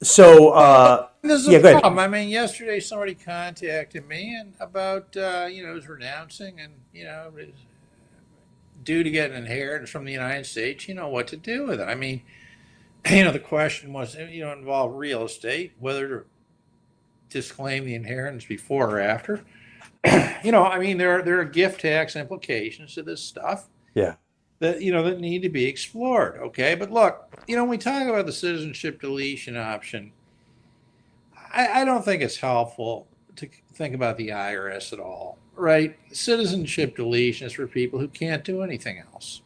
is a problem. I mean, yesterday somebody contacted me about his renouncing and is due to get an inheritance from the United States. What to do with it. I mean, the question was involved real estate, whether to disclaim the inheritance before or after. I mean, there are gift tax implications to this stuff. Yeah. That that need to be explored. Okay, but look, when we talk about the citizenship deletion option, I don't think it's helpful to think about the IRS at all, right? Citizenship deletion is for people who can't do anything else.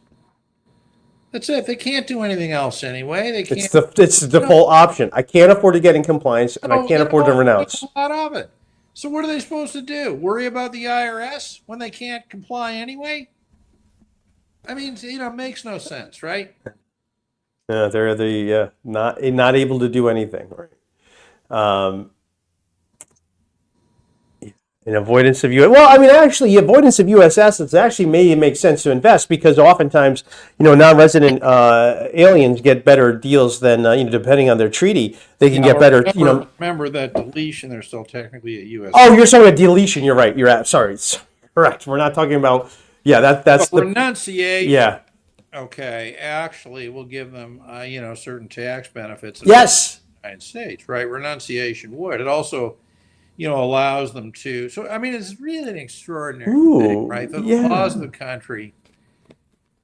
That's it. They can't do anything else anyway. They It's can't. the default option. I can't afford to get in compliance, and I can't afford to renounce. Out of it. So what are they supposed to do? Worry about the IRS when they can't comply anyway? I mean, it makes no sense, right? They're not able to do anything, right? In avoidance of U.S. Well, I mean, actually, avoidance of U.S. assets actually may make sense to invest because oftentimes, non-resident aliens get better deals than, depending on their treaty, they can get better, Remember that deletion, they're still technically a U.S. Oh, you're talking about deletion. You're right. Sorry. It's correct. We're not talking about, that's the, renunciation. yeah. Okay, actually, we'll give them, certain tax benefits. Yes. In the United States, right? Renunciation would. It also allows them to. So, I mean, it's really an extraordinary thing, right? The laws of the country,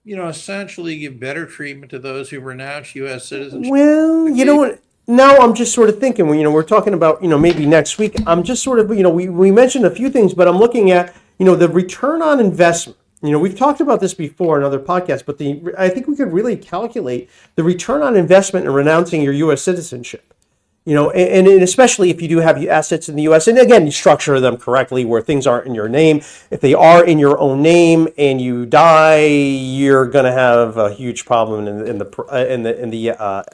essentially give better treatment to those who renounce U.S. citizenship. Well, you know what? Now I'm just sort of thinking, we're talking about, maybe next week. I'm just sort of, we mentioned a few things, but I'm looking at, the return on investment. We've talked about this before in other podcasts, but I think we could really calculate the return on investment in renouncing your U.S. citizenship. And especially if you do have assets in the U.S. And again, you structure them correctly where things aren't in your name. If they are in your own name and you die, you're going to have a huge problem in the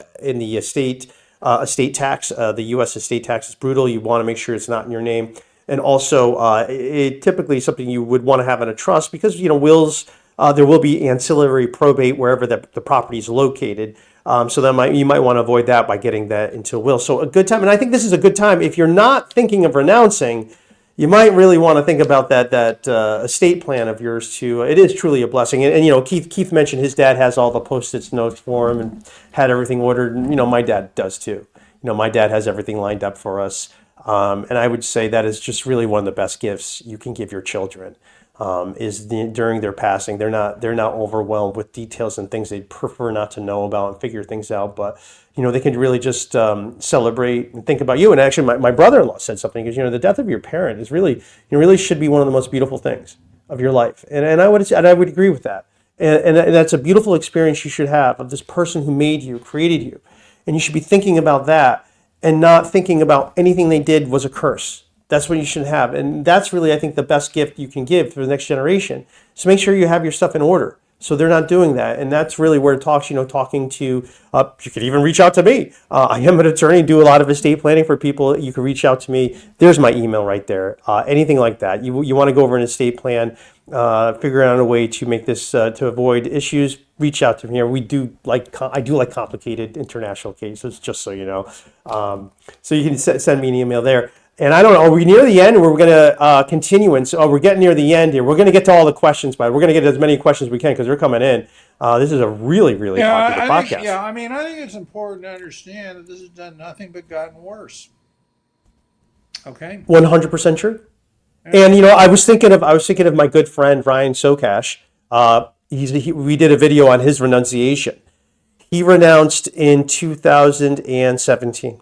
estate tax. The U.S. estate tax is brutal. You want to make sure it's not in your name. And also, it typically is something you would want to have in a trust because, wills, there will be ancillary probate wherever the property is located. So you might want to avoid that by getting that into a will. So a good time, and I think this is a good time, if you're not thinking of renouncing, you might really want to think about that estate plan of yours too. It is truly a blessing. And Keith mentioned his dad has all the Post-its notes for him and had everything ordered. And, my dad does too. My dad has everything lined up for us. And I would say that is just really one of the best gifts you can give your children. During their passing, they're not overwhelmed with details and things they'd prefer not to know about and figure things out. But they can really just celebrate and think about you. And actually, my brother-in-law said something because the death of your parent is really should be one of the most beautiful things of your life. And I would agree with that. And that's a beautiful experience you should have of this person who made you, created you, and you should be thinking about that and not thinking about anything they did was a curse. That's what you should have. And that's really, I think, the best gift you can give for the next generation. So make sure you have your stuff in order so they're not doing that. And that's really where it talks, talking to, you could even reach out to me. I am an attorney, do a lot of estate planning for people. You can reach out to me. There's my email right there. Anything like that. You want to go over an estate plan, figure out a way to make this, to avoid issues, reach out to me. I do like complicated international cases, just so you know. So you can send me an email there. And I don't know, are we near the end or we're going to continue? And so we're getting near the end here. We're going to get to all the questions, but we're going to get as many questions as we can because they're coming in. This is a really, really popular podcast. I think it's important to understand that this has done nothing but gotten worse. Okay. 100% true. And, I was thinking of my good friend, Ryan Sokash. We did a video on his renunciation. He renounced in 2017.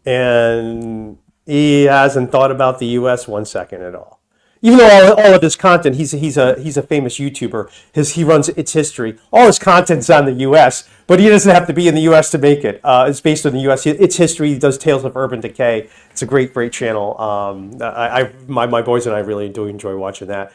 And he hasn't thought about the U.S. 1 second at all. Even though all of his content, he's a famous YouTuber. He runs It's History. All his content's on the U.S., but he doesn't have to be in the U.S. to make it. It's based on the U.S. It's History. He does Tales of Urban Decay. It's a great channel. My boys and I really do enjoy watching that.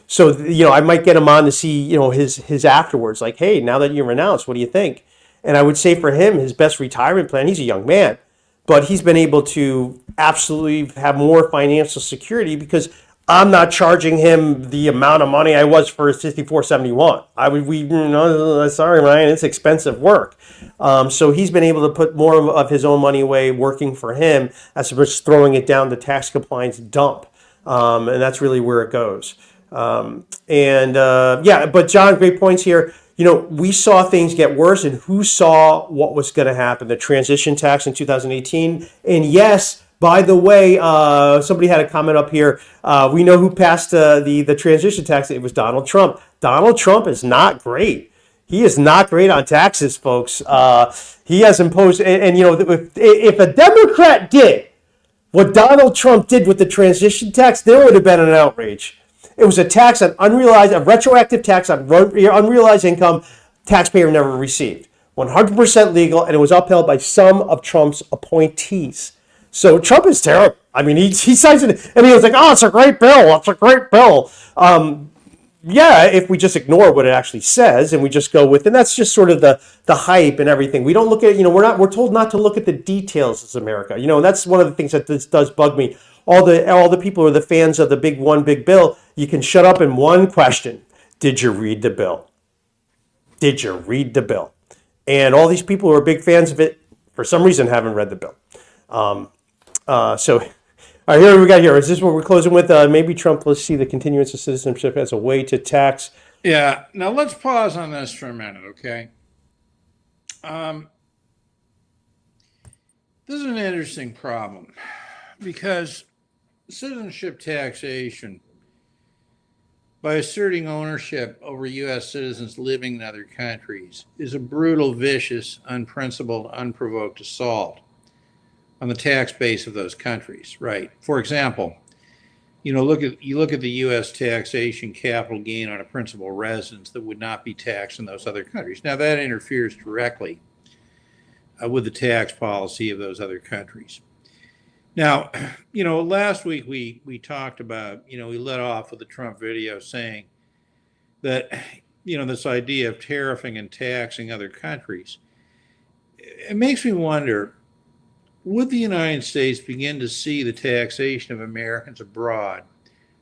So I might get him on to see his afterwards. Like, hey, now that you renounced, what do you think? And I would say for him, his best retirement plan. He's a young man. But he's been able to absolutely have more financial security because I'm not charging him the amount of money I was for 5471. Sorry, Ryan, it's expensive work. So he's been able to put more of his own money away working for him as opposed to throwing it down the tax compliance dump. And that's really where it goes. But John, great points here. We saw things get worse, and who saw what was going to happen? The transition tax in 2018. And yes, by the way, somebody had a comment up here. We know who passed the transition tax. It was Donald Trump. Donald Trump is not great. He is not great on taxes, folks. He has imposed, and you know, if a Democrat did what Donald Trump did with the transition tax, there would have been an outrage. It was a tax on unrealized, a retroactive tax on unrealized income taxpayer never received. 100% legal, and it was upheld by some of Trump's appointees. So Trump is terrible. I mean, he signs it, and he was like, "Oh, it's a great bill. It's a great bill." Yeah, if we just ignore what it actually says and we just go with, and that's just sort of the hype and everything. We don't look at, you know, we're told not to look at the details as America. You know, and that's one of the things that this does bug me. All the people who are the fans of the big bill, you can shut up in one question. Did you read the bill? Did you read the bill? And all these people who are big fans of it, for some reason, haven't read the bill. All right, here we got here. Is this what we're closing with? Maybe Trump will see the continuance of citizenship as a way to tax. Yeah. Now let's pause on this for a minute, okay? This is an interesting problem because citizenship taxation, by asserting ownership over U.S. citizens living in other countries, is a brutal, vicious, unprincipled, unprovoked assault on the tax base of those countries, right? For example, you know, look at the U.S. taxation capital gain on a principal residence that would not be taxed in those other countries. Now that interferes directly with the tax policy of those other countries. Now, you know, last week we talked about, you know, we let off with the Trump video saying that, you know, this idea of tariffing and taxing other countries, it makes me wonder, would the United States begin to see the taxation of Americans abroad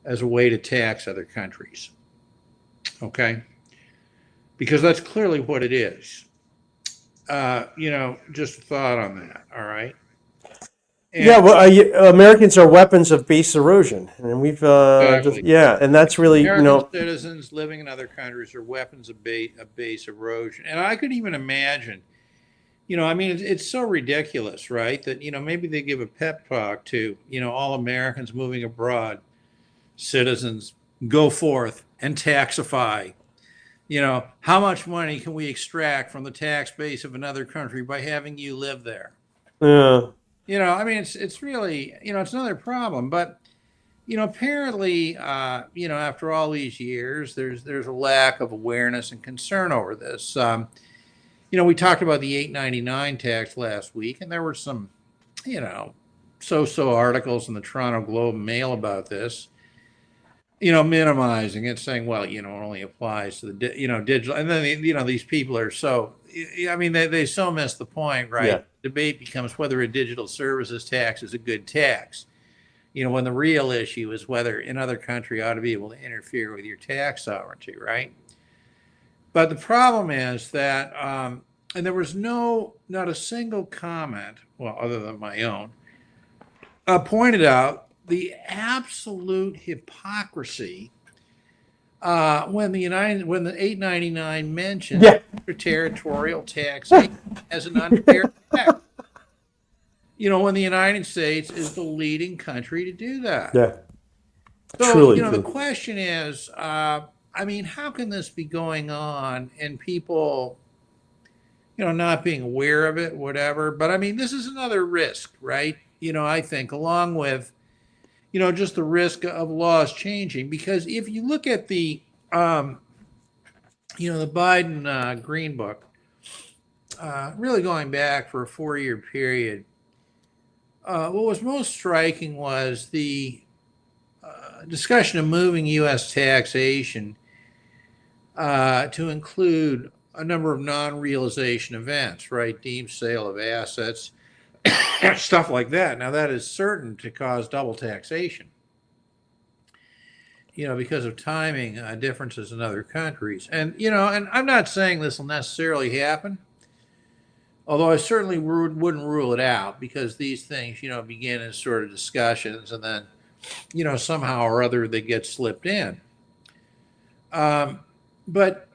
as a way to tax other countries? Okay? Because that's clearly what it is. You know, just a thought on that, all right? And Yeah, well, Americans are weapons of base erosion, and we've exactly. and that's really, you American know, citizens living in other countries are weapons of base erosion. And I could even imagine, you know, I mean, it's so ridiculous, right? That, you know, maybe they give a pep talk to, you know, all Americans moving abroad, citizens, go forth and taxify. You know, how much money can we extract from the tax base of another country by having you live there? yeah. You know, I mean, it's really, you know, it's another problem. But, you know, apparently, you know, after all these years, there's a lack of awareness and concern over this. You know, we talked about the 899 tax last week, and there were some, you know, so-so articles in the Toronto Globe and Mail about this, you know, minimizing it, saying, well, you know, it only applies to the, you know, digital. And then, you know, these people are so, I mean, they so miss the point, right? Yeah. Debate becomes whether a digital services tax is a good tax. You know, when the real issue is whether another country ought to be able to interfere with your tax sovereignty, right? But the problem is that, and there was not a single comment, well, other than my own, pointed out the absolute hypocrisy when the 899 mentioned Yeah. extraterritorial taxation as an unfair tax. You know, when the United States is the leading country to do that. Yeah. So, Truly, you know, the truly. question is, I mean, how can this be going on and people, you know, not being aware of it, whatever? But I mean, this is another risk, right? You know, I think along with, you know, just the risk of laws changing, because if you look at the, you know, the Biden Green Book, really going back for a 4-year period, what was most striking was the discussion of moving U.S. taxation to include a number of non-realization events, right? Deemed sale of assets, stuff like that. Now, that is certain to cause double taxation, you know, because of timing differences in other countries. And, you know, and I'm not saying this will necessarily happen, although I certainly wouldn't rule it out, because these things, you know, begin as sort of discussions and then, you know, somehow or other they get slipped in. But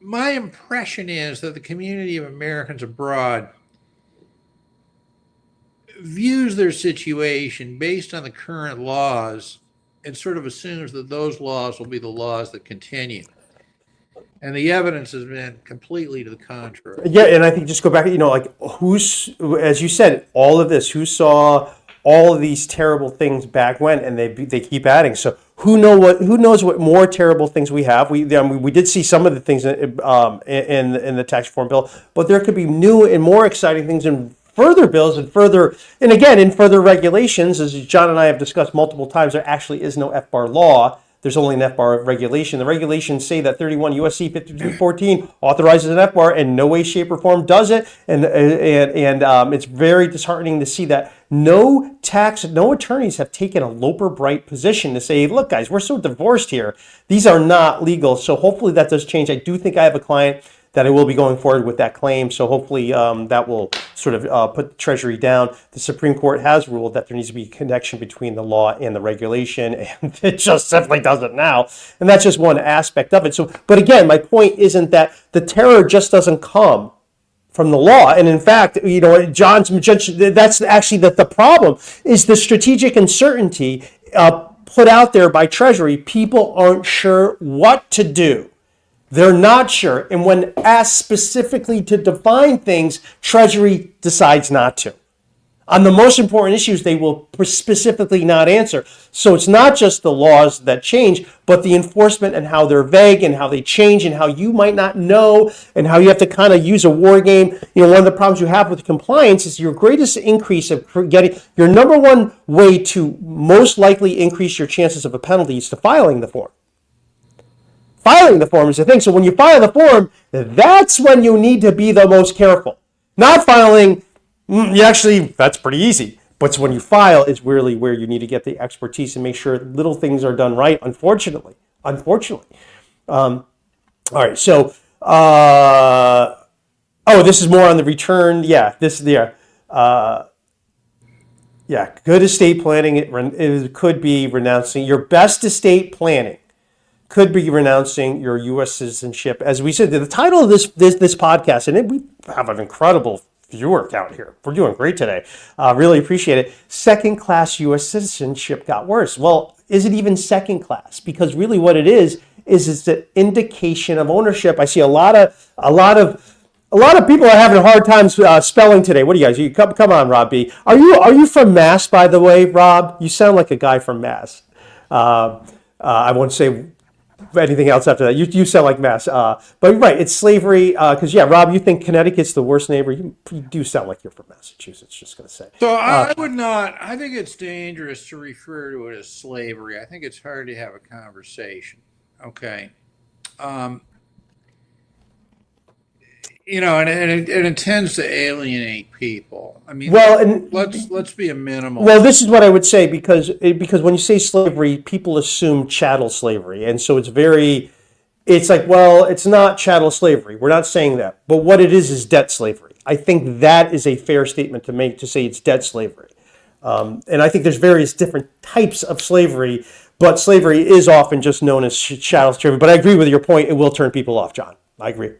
my impression is that the community of Americans abroad views their situation based on the current laws and sort of assumes that those laws will be the laws that continue. And the evidence has been completely to the contrary. Yeah, and I think just go back, like as you said, all of this, who saw all of these terrible things back when, and they keep adding. So who knows what more terrible things we have? We did see some of the things in the tax reform bill, but there could be new and more exciting things in further bills and in further regulations. As John and I have discussed multiple times, there actually is no FBAR law. There's only an FBAR regulation. The regulations say that 31 USC 5214 authorizes an FBAR, and no way, shape, or form does it. And it's very disheartening to see that no attorneys have taken a Loper Bright position to say, look, guys, we're so divorced here. These are not legal. So hopefully that does change. I do think I have a client that I will be going forward with that claim. So hopefully that will sort of put the Treasury down. The Supreme Court has ruled that there needs to be a connection between the law and the regulation, and it just simply doesn't now. And that's just one aspect of it. So, but again, my point isn't that the terror just doesn't come from the law. And in fact, John's that's actually the problem is the strategic uncertainty put out there by Treasury. People aren't sure what to do. They're not sure. And when asked specifically to define things, Treasury decides not to. On the most important issues, they will specifically not answer. So it's not just the laws that change, but the enforcement and how they're vague and how they change and how you might not know and how you have to kind of use a war game. One of the problems you have with compliance is your greatest increase of getting your number one way to most likely increase your chances of a penalty is to filing the form. Filing the form is the thing. So when you file the form, that's when you need to be the most careful. Not filing, that's pretty easy. But when you file is really where you need to get the expertise and make sure little things are done right, unfortunately. All right, so, this is more on the return. Yeah, good estate planning. It could be renouncing your best estate planning. Could be renouncing your U.S. citizenship. As we said, the title of this podcast, and we have an incredible viewer count here. We're doing great today. Really appreciate it. Second class U.S. citizenship got worse. Well, is it even second class? Because really what it is it's an indication of ownership. I see a lot of people are having a hard time spelling today. What do you guys? You come on, Rob B. Are you from Mass, by the way, Rob? You sound like a guy from Mass. I won't say anything else after that. You sound like Mass. But right, it's slavery. Because Rob, you think Connecticut's the worst neighbor. You do sound like you're from Massachusetts. Just gonna say. So I would not. I think it's dangerous to refer to it as slavery. I think it's hard to have a conversation. Okay. And it tends to alienate people. I mean, let's be a minimal. Well, this is what I would say because when you say slavery, people assume chattel slavery, and so it's like, well, it's not chattel slavery. We're not saying that, but what it is debt slavery. I think that is a fair statement to make, to say it's debt slavery, and I think there's various different types of slavery, but slavery is often just known as chattel slavery. But I agree with your point; it will turn people off, John. I agree.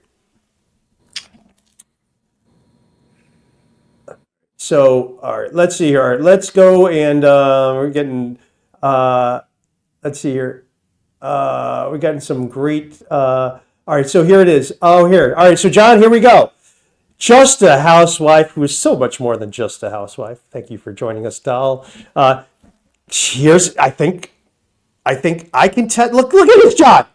So, all right, let's see here. All right, let's go and we're getting, let's see here. We're getting some great, all right, so here it is. Oh, here. All right, so John, here we go. Just a housewife who is so much more than just a housewife. Thank you for joining us, doll. I think I can look at this, John.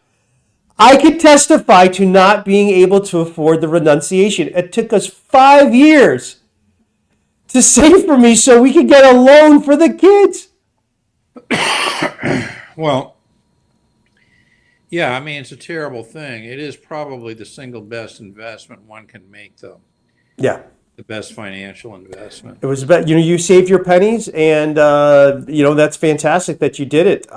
I can testify to not being able to afford the renunciation. It took us 5 years to save for me so we could get a loan for the kids. Well, yeah, I mean, it's a terrible thing. It is probably the single best investment one can make, though. Yeah. The best financial investment. It was about, you saved your pennies, and, that's fantastic that you did it.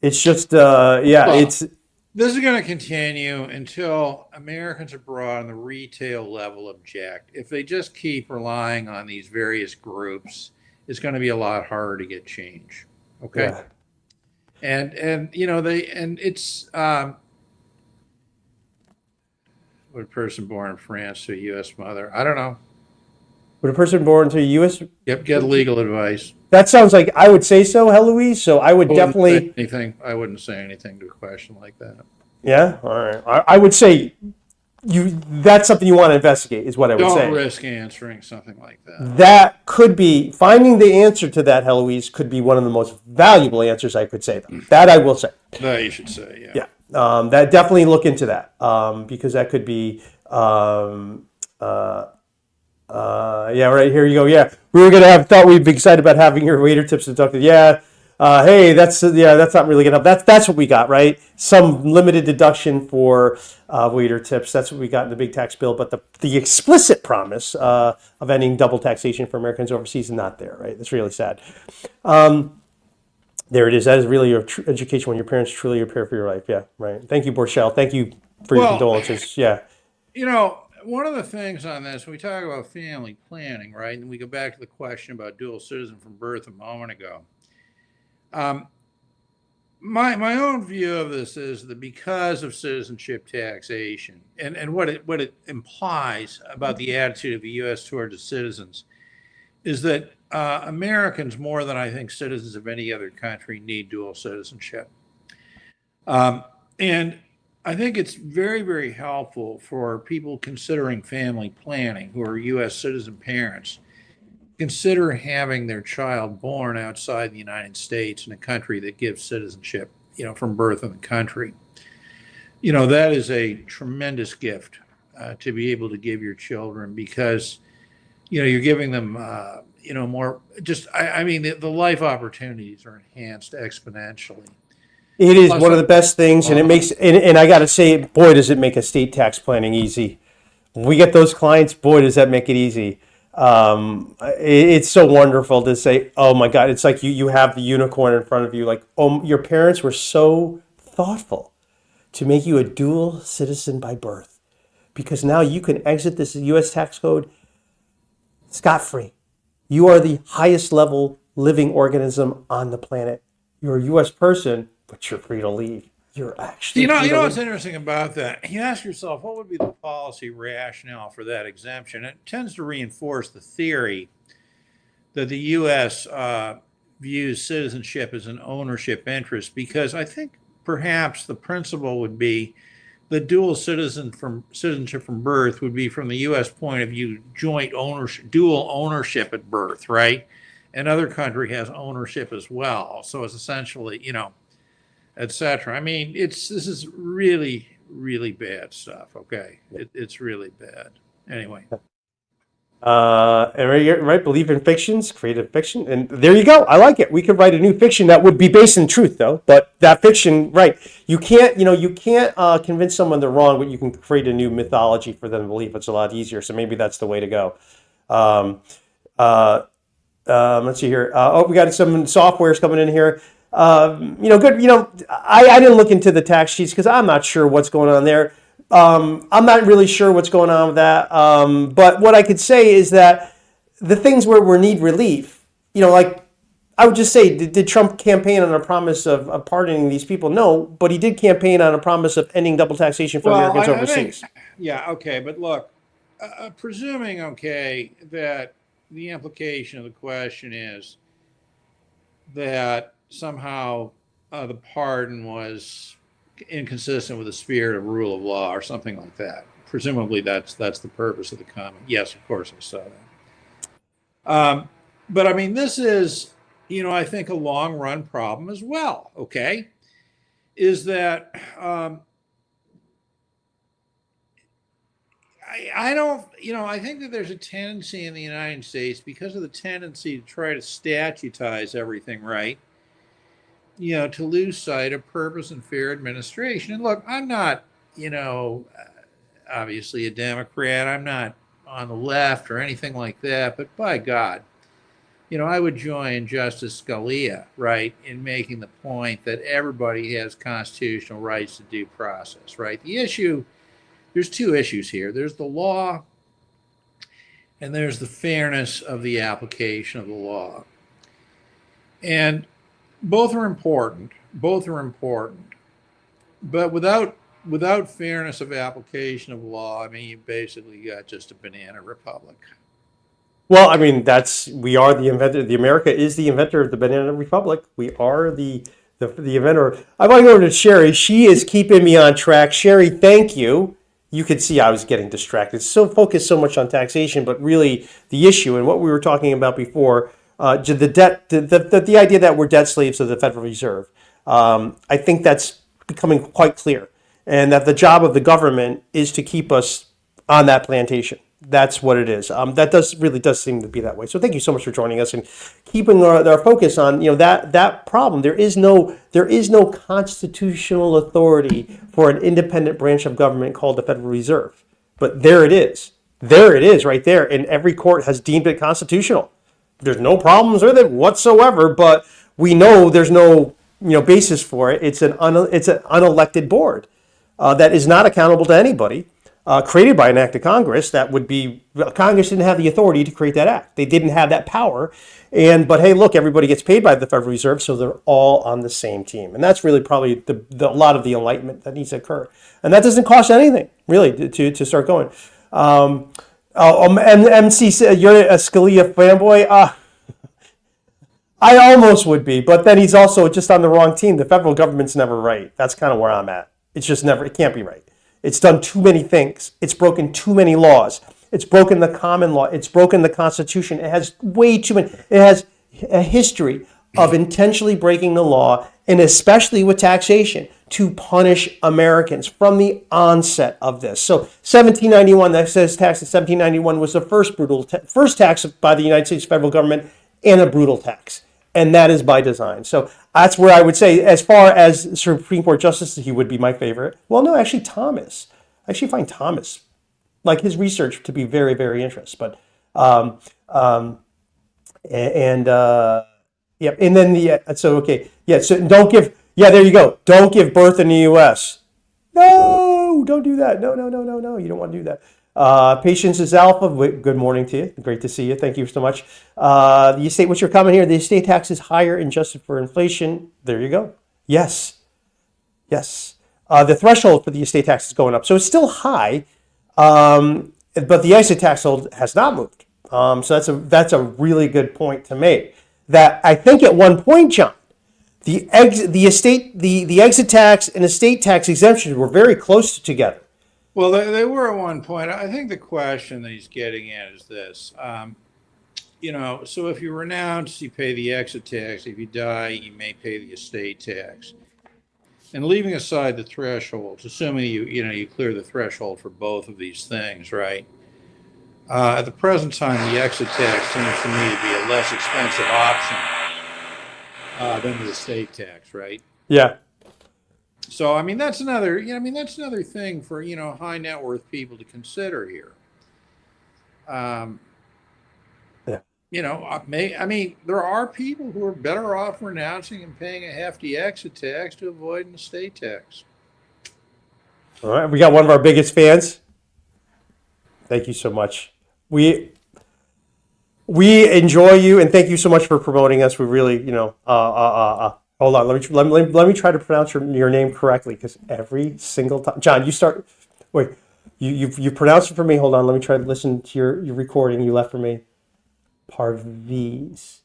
It's just, This is going to continue until Americans abroad on the retail level object. If they just keep relying on these various groups, it's going to be a lot harder to get change. Okay. Yeah. It's would a person born in France to a U.S. mother? I don't know. Would a person born to a U.S. Yep, get legal advice. That sounds like I would say so, Heloise. So I would definitely. I wouldn't say anything to a question like that. Yeah, all right. I would say that's something you want to investigate, is what I would Don't say. risk answering something like that. That could be finding the answer to that, Heloise, could be one of the most valuable answers I could say. Though. That I will say. That you should say, yeah. Yeah, that definitely look into that because that could be. Yeah, right here you go. Yeah, we were gonna have thought we'd be excited about having your waiter tips deducted. Yeah, hey, that's not really gonna. That's what we got, right? Some limited deduction for waiter tips. That's what we got in the big tax bill. But the explicit promise of ending double taxation for Americans overseas is not there, right? That's really sad. There it is. That is really your education when your parents truly prepare for your life. Yeah, right. Thank you, Borchell. Thank you for your condolences. Yeah. One of the things on this, we talk about family planning, right? And we go back to the question about dual citizen from birth a moment ago. My own view of this is that because of citizenship taxation and what it implies about the attitude of the U.S. towards its citizens is that Americans, more than I think citizens of any other country, need dual citizenship. And I think it's very, very helpful for people considering family planning who are U.S. citizen parents, consider having their child born outside the United States in a country that gives citizenship, from birth in the country. That is a tremendous gift to be able to give your children because, you're giving them, more just, the life opportunities are enhanced exponentially. It is one of the best things, and it makes, and I got to say, boy, does it make estate tax planning easy. When we get those clients, boy, does that make it easy. It's so wonderful to say, oh my God, it's like you have the unicorn in front of you. Like, oh, your parents were so thoughtful to make you a dual citizen by birth, because now you can exit this U.S. tax code scot-free. You are the highest level living organism on the planet. You're a U.S. person, but you're free to leave. You're actually You know, free you to know leave. what's interesting about that? You ask yourself, what would be the policy rationale for that exemption? It tends to reinforce the theory that the U.S. Views citizenship as an ownership interest, because I think perhaps the principle would be the citizenship from birth would be, from the U.S. point of view, joint ownership, dual ownership at birth, right? Another country has ownership as well, so it's essentially, etc. I mean, this is really, really bad stuff. Okay, it's really bad. Anyway. And right, believe in fictions, creative fiction, and there you go. I like it. We could write a new fiction that would be based in truth, though. But that fiction, right? You can't convince someone they're wrong, but you can create a new mythology for them to believe. It's a lot easier. So maybe that's the way to go. Let's see here. We got some softwares coming in here. Good. I didn't look into the tax sheets because I'm not sure what's going on there. I'm not really sure what's going on with that. But what I could say is that the things where we need relief, like I would just say, did Trump campaign on a promise of pardoning these people? No, but he did campaign on a promise of ending double taxation for Americans overseas. Okay, but look, presuming, that the implication of the question is that somehow the pardon was inconsistent with the spirit of rule of law or something like that. Presumably that's the purpose of the comment. Yes, of course I saw that. But I mean, this is, I think a long run problem as well. Okay. Is that, I don't, I think that there's a tendency in the United States, because of the tendency to try to statutize everything, right? To lose sight of purpose and fair administration. And look, I'm not, obviously a Democrat. I'm not on the left or anything like that. But by God, I would join Justice Scalia, right, in making the point that everybody has constitutional rights to due process, right? There's two issues here. There's the law, and there's the fairness of the application of the law. And both are important. But without fairness of application of law, I mean, you basically got just a banana republic. Well, I mean, we are the inventor. America is the inventor of the banana republic. We are the the event. Or I want to go over to Sherry. She is keeping me on track. Sherry, thank you. You could see I was getting distracted. So focused so much on taxation, but really the issue and what we were talking about before, the debt, the idea that we're debt slaves of the Federal Reserve. I think that's becoming quite clear, and that the job of the government is to keep us on that plantation. That's what it is. That really does seem to be that way. So thank you so much for joining us and keeping our focus on that problem. There is no constitutional authority for an independent branch of government called the Federal Reserve, but there it is. There it is, right there, and every court has deemed it constitutional. There's no problems with it whatsoever, but we know there's no basis for it. It's an unelected board that is not accountable to anybody. Created by an act of Congress. Congress didn't have the authority to create that act. They didn't have that power. But hey, look, everybody gets paid by the Federal Reserve, so they're all on the same team. And that's really probably a lot of the enlightenment that needs to occur. And that doesn't cost anything, really, to start going. MC said, you're a Scalia fanboy? I almost would be, but then he's also just on the wrong team. The federal government's never right. That's kind of where I'm at. It's just it can't be right. It's done too many things. It's broken too many laws. It's broken the common law. It's broken the Constitution. It has way too many. It has a history of intentionally breaking the law, and especially with taxation, to punish Americans from the onset of this. So 1791, that says tax in 1791 was the first tax by the United States federal government, and a brutal tax. And that is by design. So that's where I would say, as far as Supreme Court justice, he would be my favorite. Well, no, actually Thomas. I actually find Thomas, like his research, to be very, very interesting. But yeah, and then so don't give. Yeah, there you go. Don't give birth in the U.S. No, don't do that. No. You don't want to do that. Patience is alpha. Good morning to you. Great to see you. Thank you so much. The estate, what's your comment here? The estate tax is higher adjusted for inflation. There you go. Yes. The threshold for the estate tax is going up. So it's still high, but the exit tax has not moved. So that's a really good point to make. That I think at one point, John, the exit tax and estate tax exemptions were very close together. Well, they were at one point. I think the question that he's getting at is this. So if you renounce, you pay the exit tax. If you die, you may pay the estate tax. And leaving aside the thresholds, assuming you clear the threshold for both of these things, right? At the present time, the exit tax seems to me to be a less expensive option than the estate tax, right? Yeah. So, I mean, that's another thing for, high net worth people to consider here. Yeah. There are people who are better off renouncing and paying a hefty exit tax to avoid an estate tax. All right. We got one of our biggest fans. Thank you so much. We enjoy you, and thank you so much for promoting us. We really, hold on, let me try to pronounce your name correctly, because every single time, John, you pronounce it for me. Hold on, let me try to listen to your recording you left for me. Parviz. Is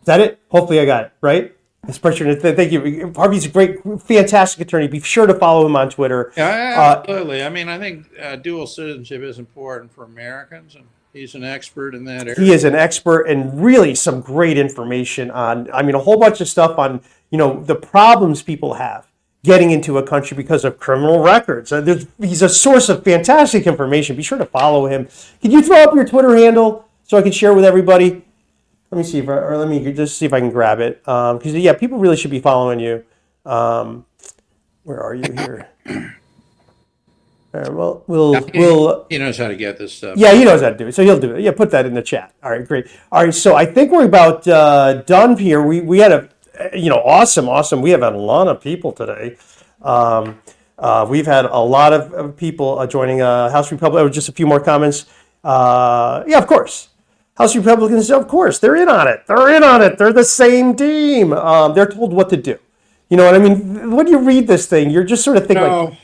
that it? Hopefully I got it right. Thank you. Parviz is a great, fantastic attorney. Be sure to follow him on Twitter. Yeah, absolutely. I think dual citizenship is important for Americans, and he's an expert in that area. He is an expert, and really some great information on, a whole bunch of stuff on, the problems people have getting into a country because of criminal records. He's a source of fantastic information. Be sure to follow him. Can you throw up your Twitter handle so I can share with everybody? Let me see let me just see if I can grab it. Because people really should be following you. Where are you here? All right, he knows how to get this stuff. Yeah, he knows how to do it, so he'll do it. Yeah, put that in the chat. All right, great. All right, so I think we're about done here. We had awesome. We have had a lot of people today. We've had a lot of people joining House Republicans. Just a few more comments. Yeah, of course. House Republicans, of course, they're in on it. They're the same team. They're told what to do. You know what I mean? When you read this thing, you're just sort of thinking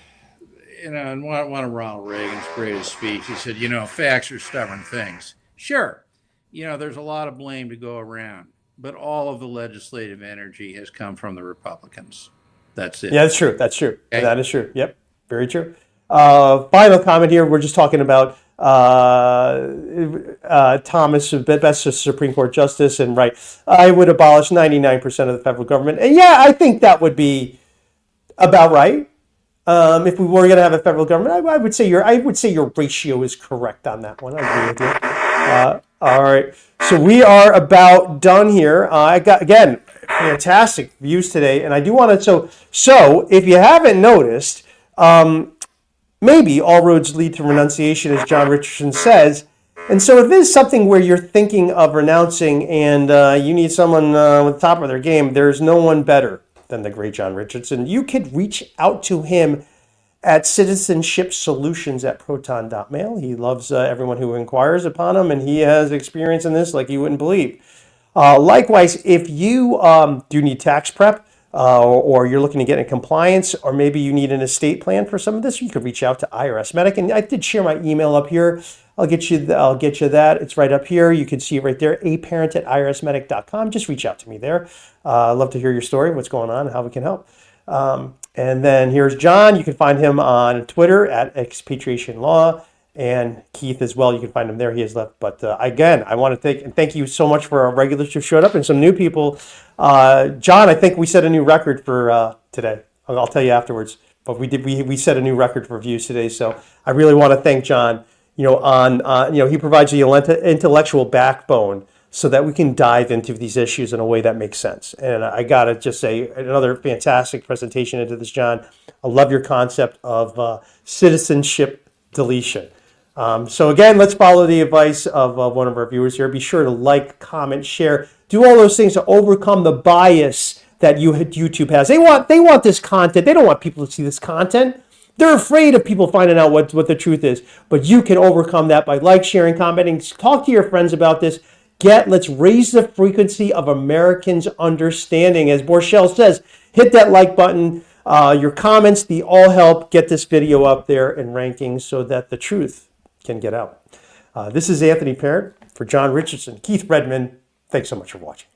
in one of Ronald Reagan's greatest speeches, he said, facts are stubborn things. Sure, there's a lot of blame to go around, but all of the legislative energy has come from the Republicans. That's it. Yeah, that's true. That's true. Okay. That is true. Yep, very true. Final comment here. We're just talking about Thomas, best Supreme Court justice, and right. I would abolish 99% of the federal government, and yeah, I think that would be about right. If we were going to have a federal government, I would say your ratio is correct on that one. I agree with you. All right, so we are about done here. I got again fantastic views today, and I do want to. So if you haven't noticed, maybe all roads lead to renunciation, as John Richardson says. And so if this is something where you're thinking of renouncing and you need someone with the top of their game, there's no one better than the great John Richardson. You could reach out to him at Citizenship Solutions at proton.mail. He loves everyone who inquires upon him, and he has experience in this like you wouldn't believe. Likewise, if you do need tax prep or you're looking to get in compliance, or maybe you need an estate plan for some of this, you could reach out to IRSMedic. And I did share my email up here. I'll get you that. It's right up here. You can see it right there, aparent@irsmedic.com. Just reach out to me there. I'd love to hear your story, what's going on, and how we can help. And then here's John. You can find him on Twitter at Expatriation Law, and Keith as well. You can find him there. He has left. But again, I want to thank you so much for our regulars who showed up and some new people. John, I think we set a new record for today. I'll tell you afterwards. But we set a new record for views today. So I really want to thank John. He provides the intellectual backbone so that we can dive into these issues in a way that makes sense. And I got to just say, another fantastic presentation into this, John. I love your concept of citizenship deletion. So again, let's follow the advice of one of our viewers here. Be sure to like, comment, share, do all those things to overcome the bias that YouTube has. They want this content. They don't want people to see this content. They're afraid of people finding out what the truth is. But you can overcome that by sharing, commenting. Talk to your friends about this. Let's raise the frequency of Americans' understanding. As Borchell says, hit that like button. Your comments, they all help get this video up there in rankings so that the truth can get out. This is Anthony Parent for John Richardson, Keith Redmond. Thanks so much for watching.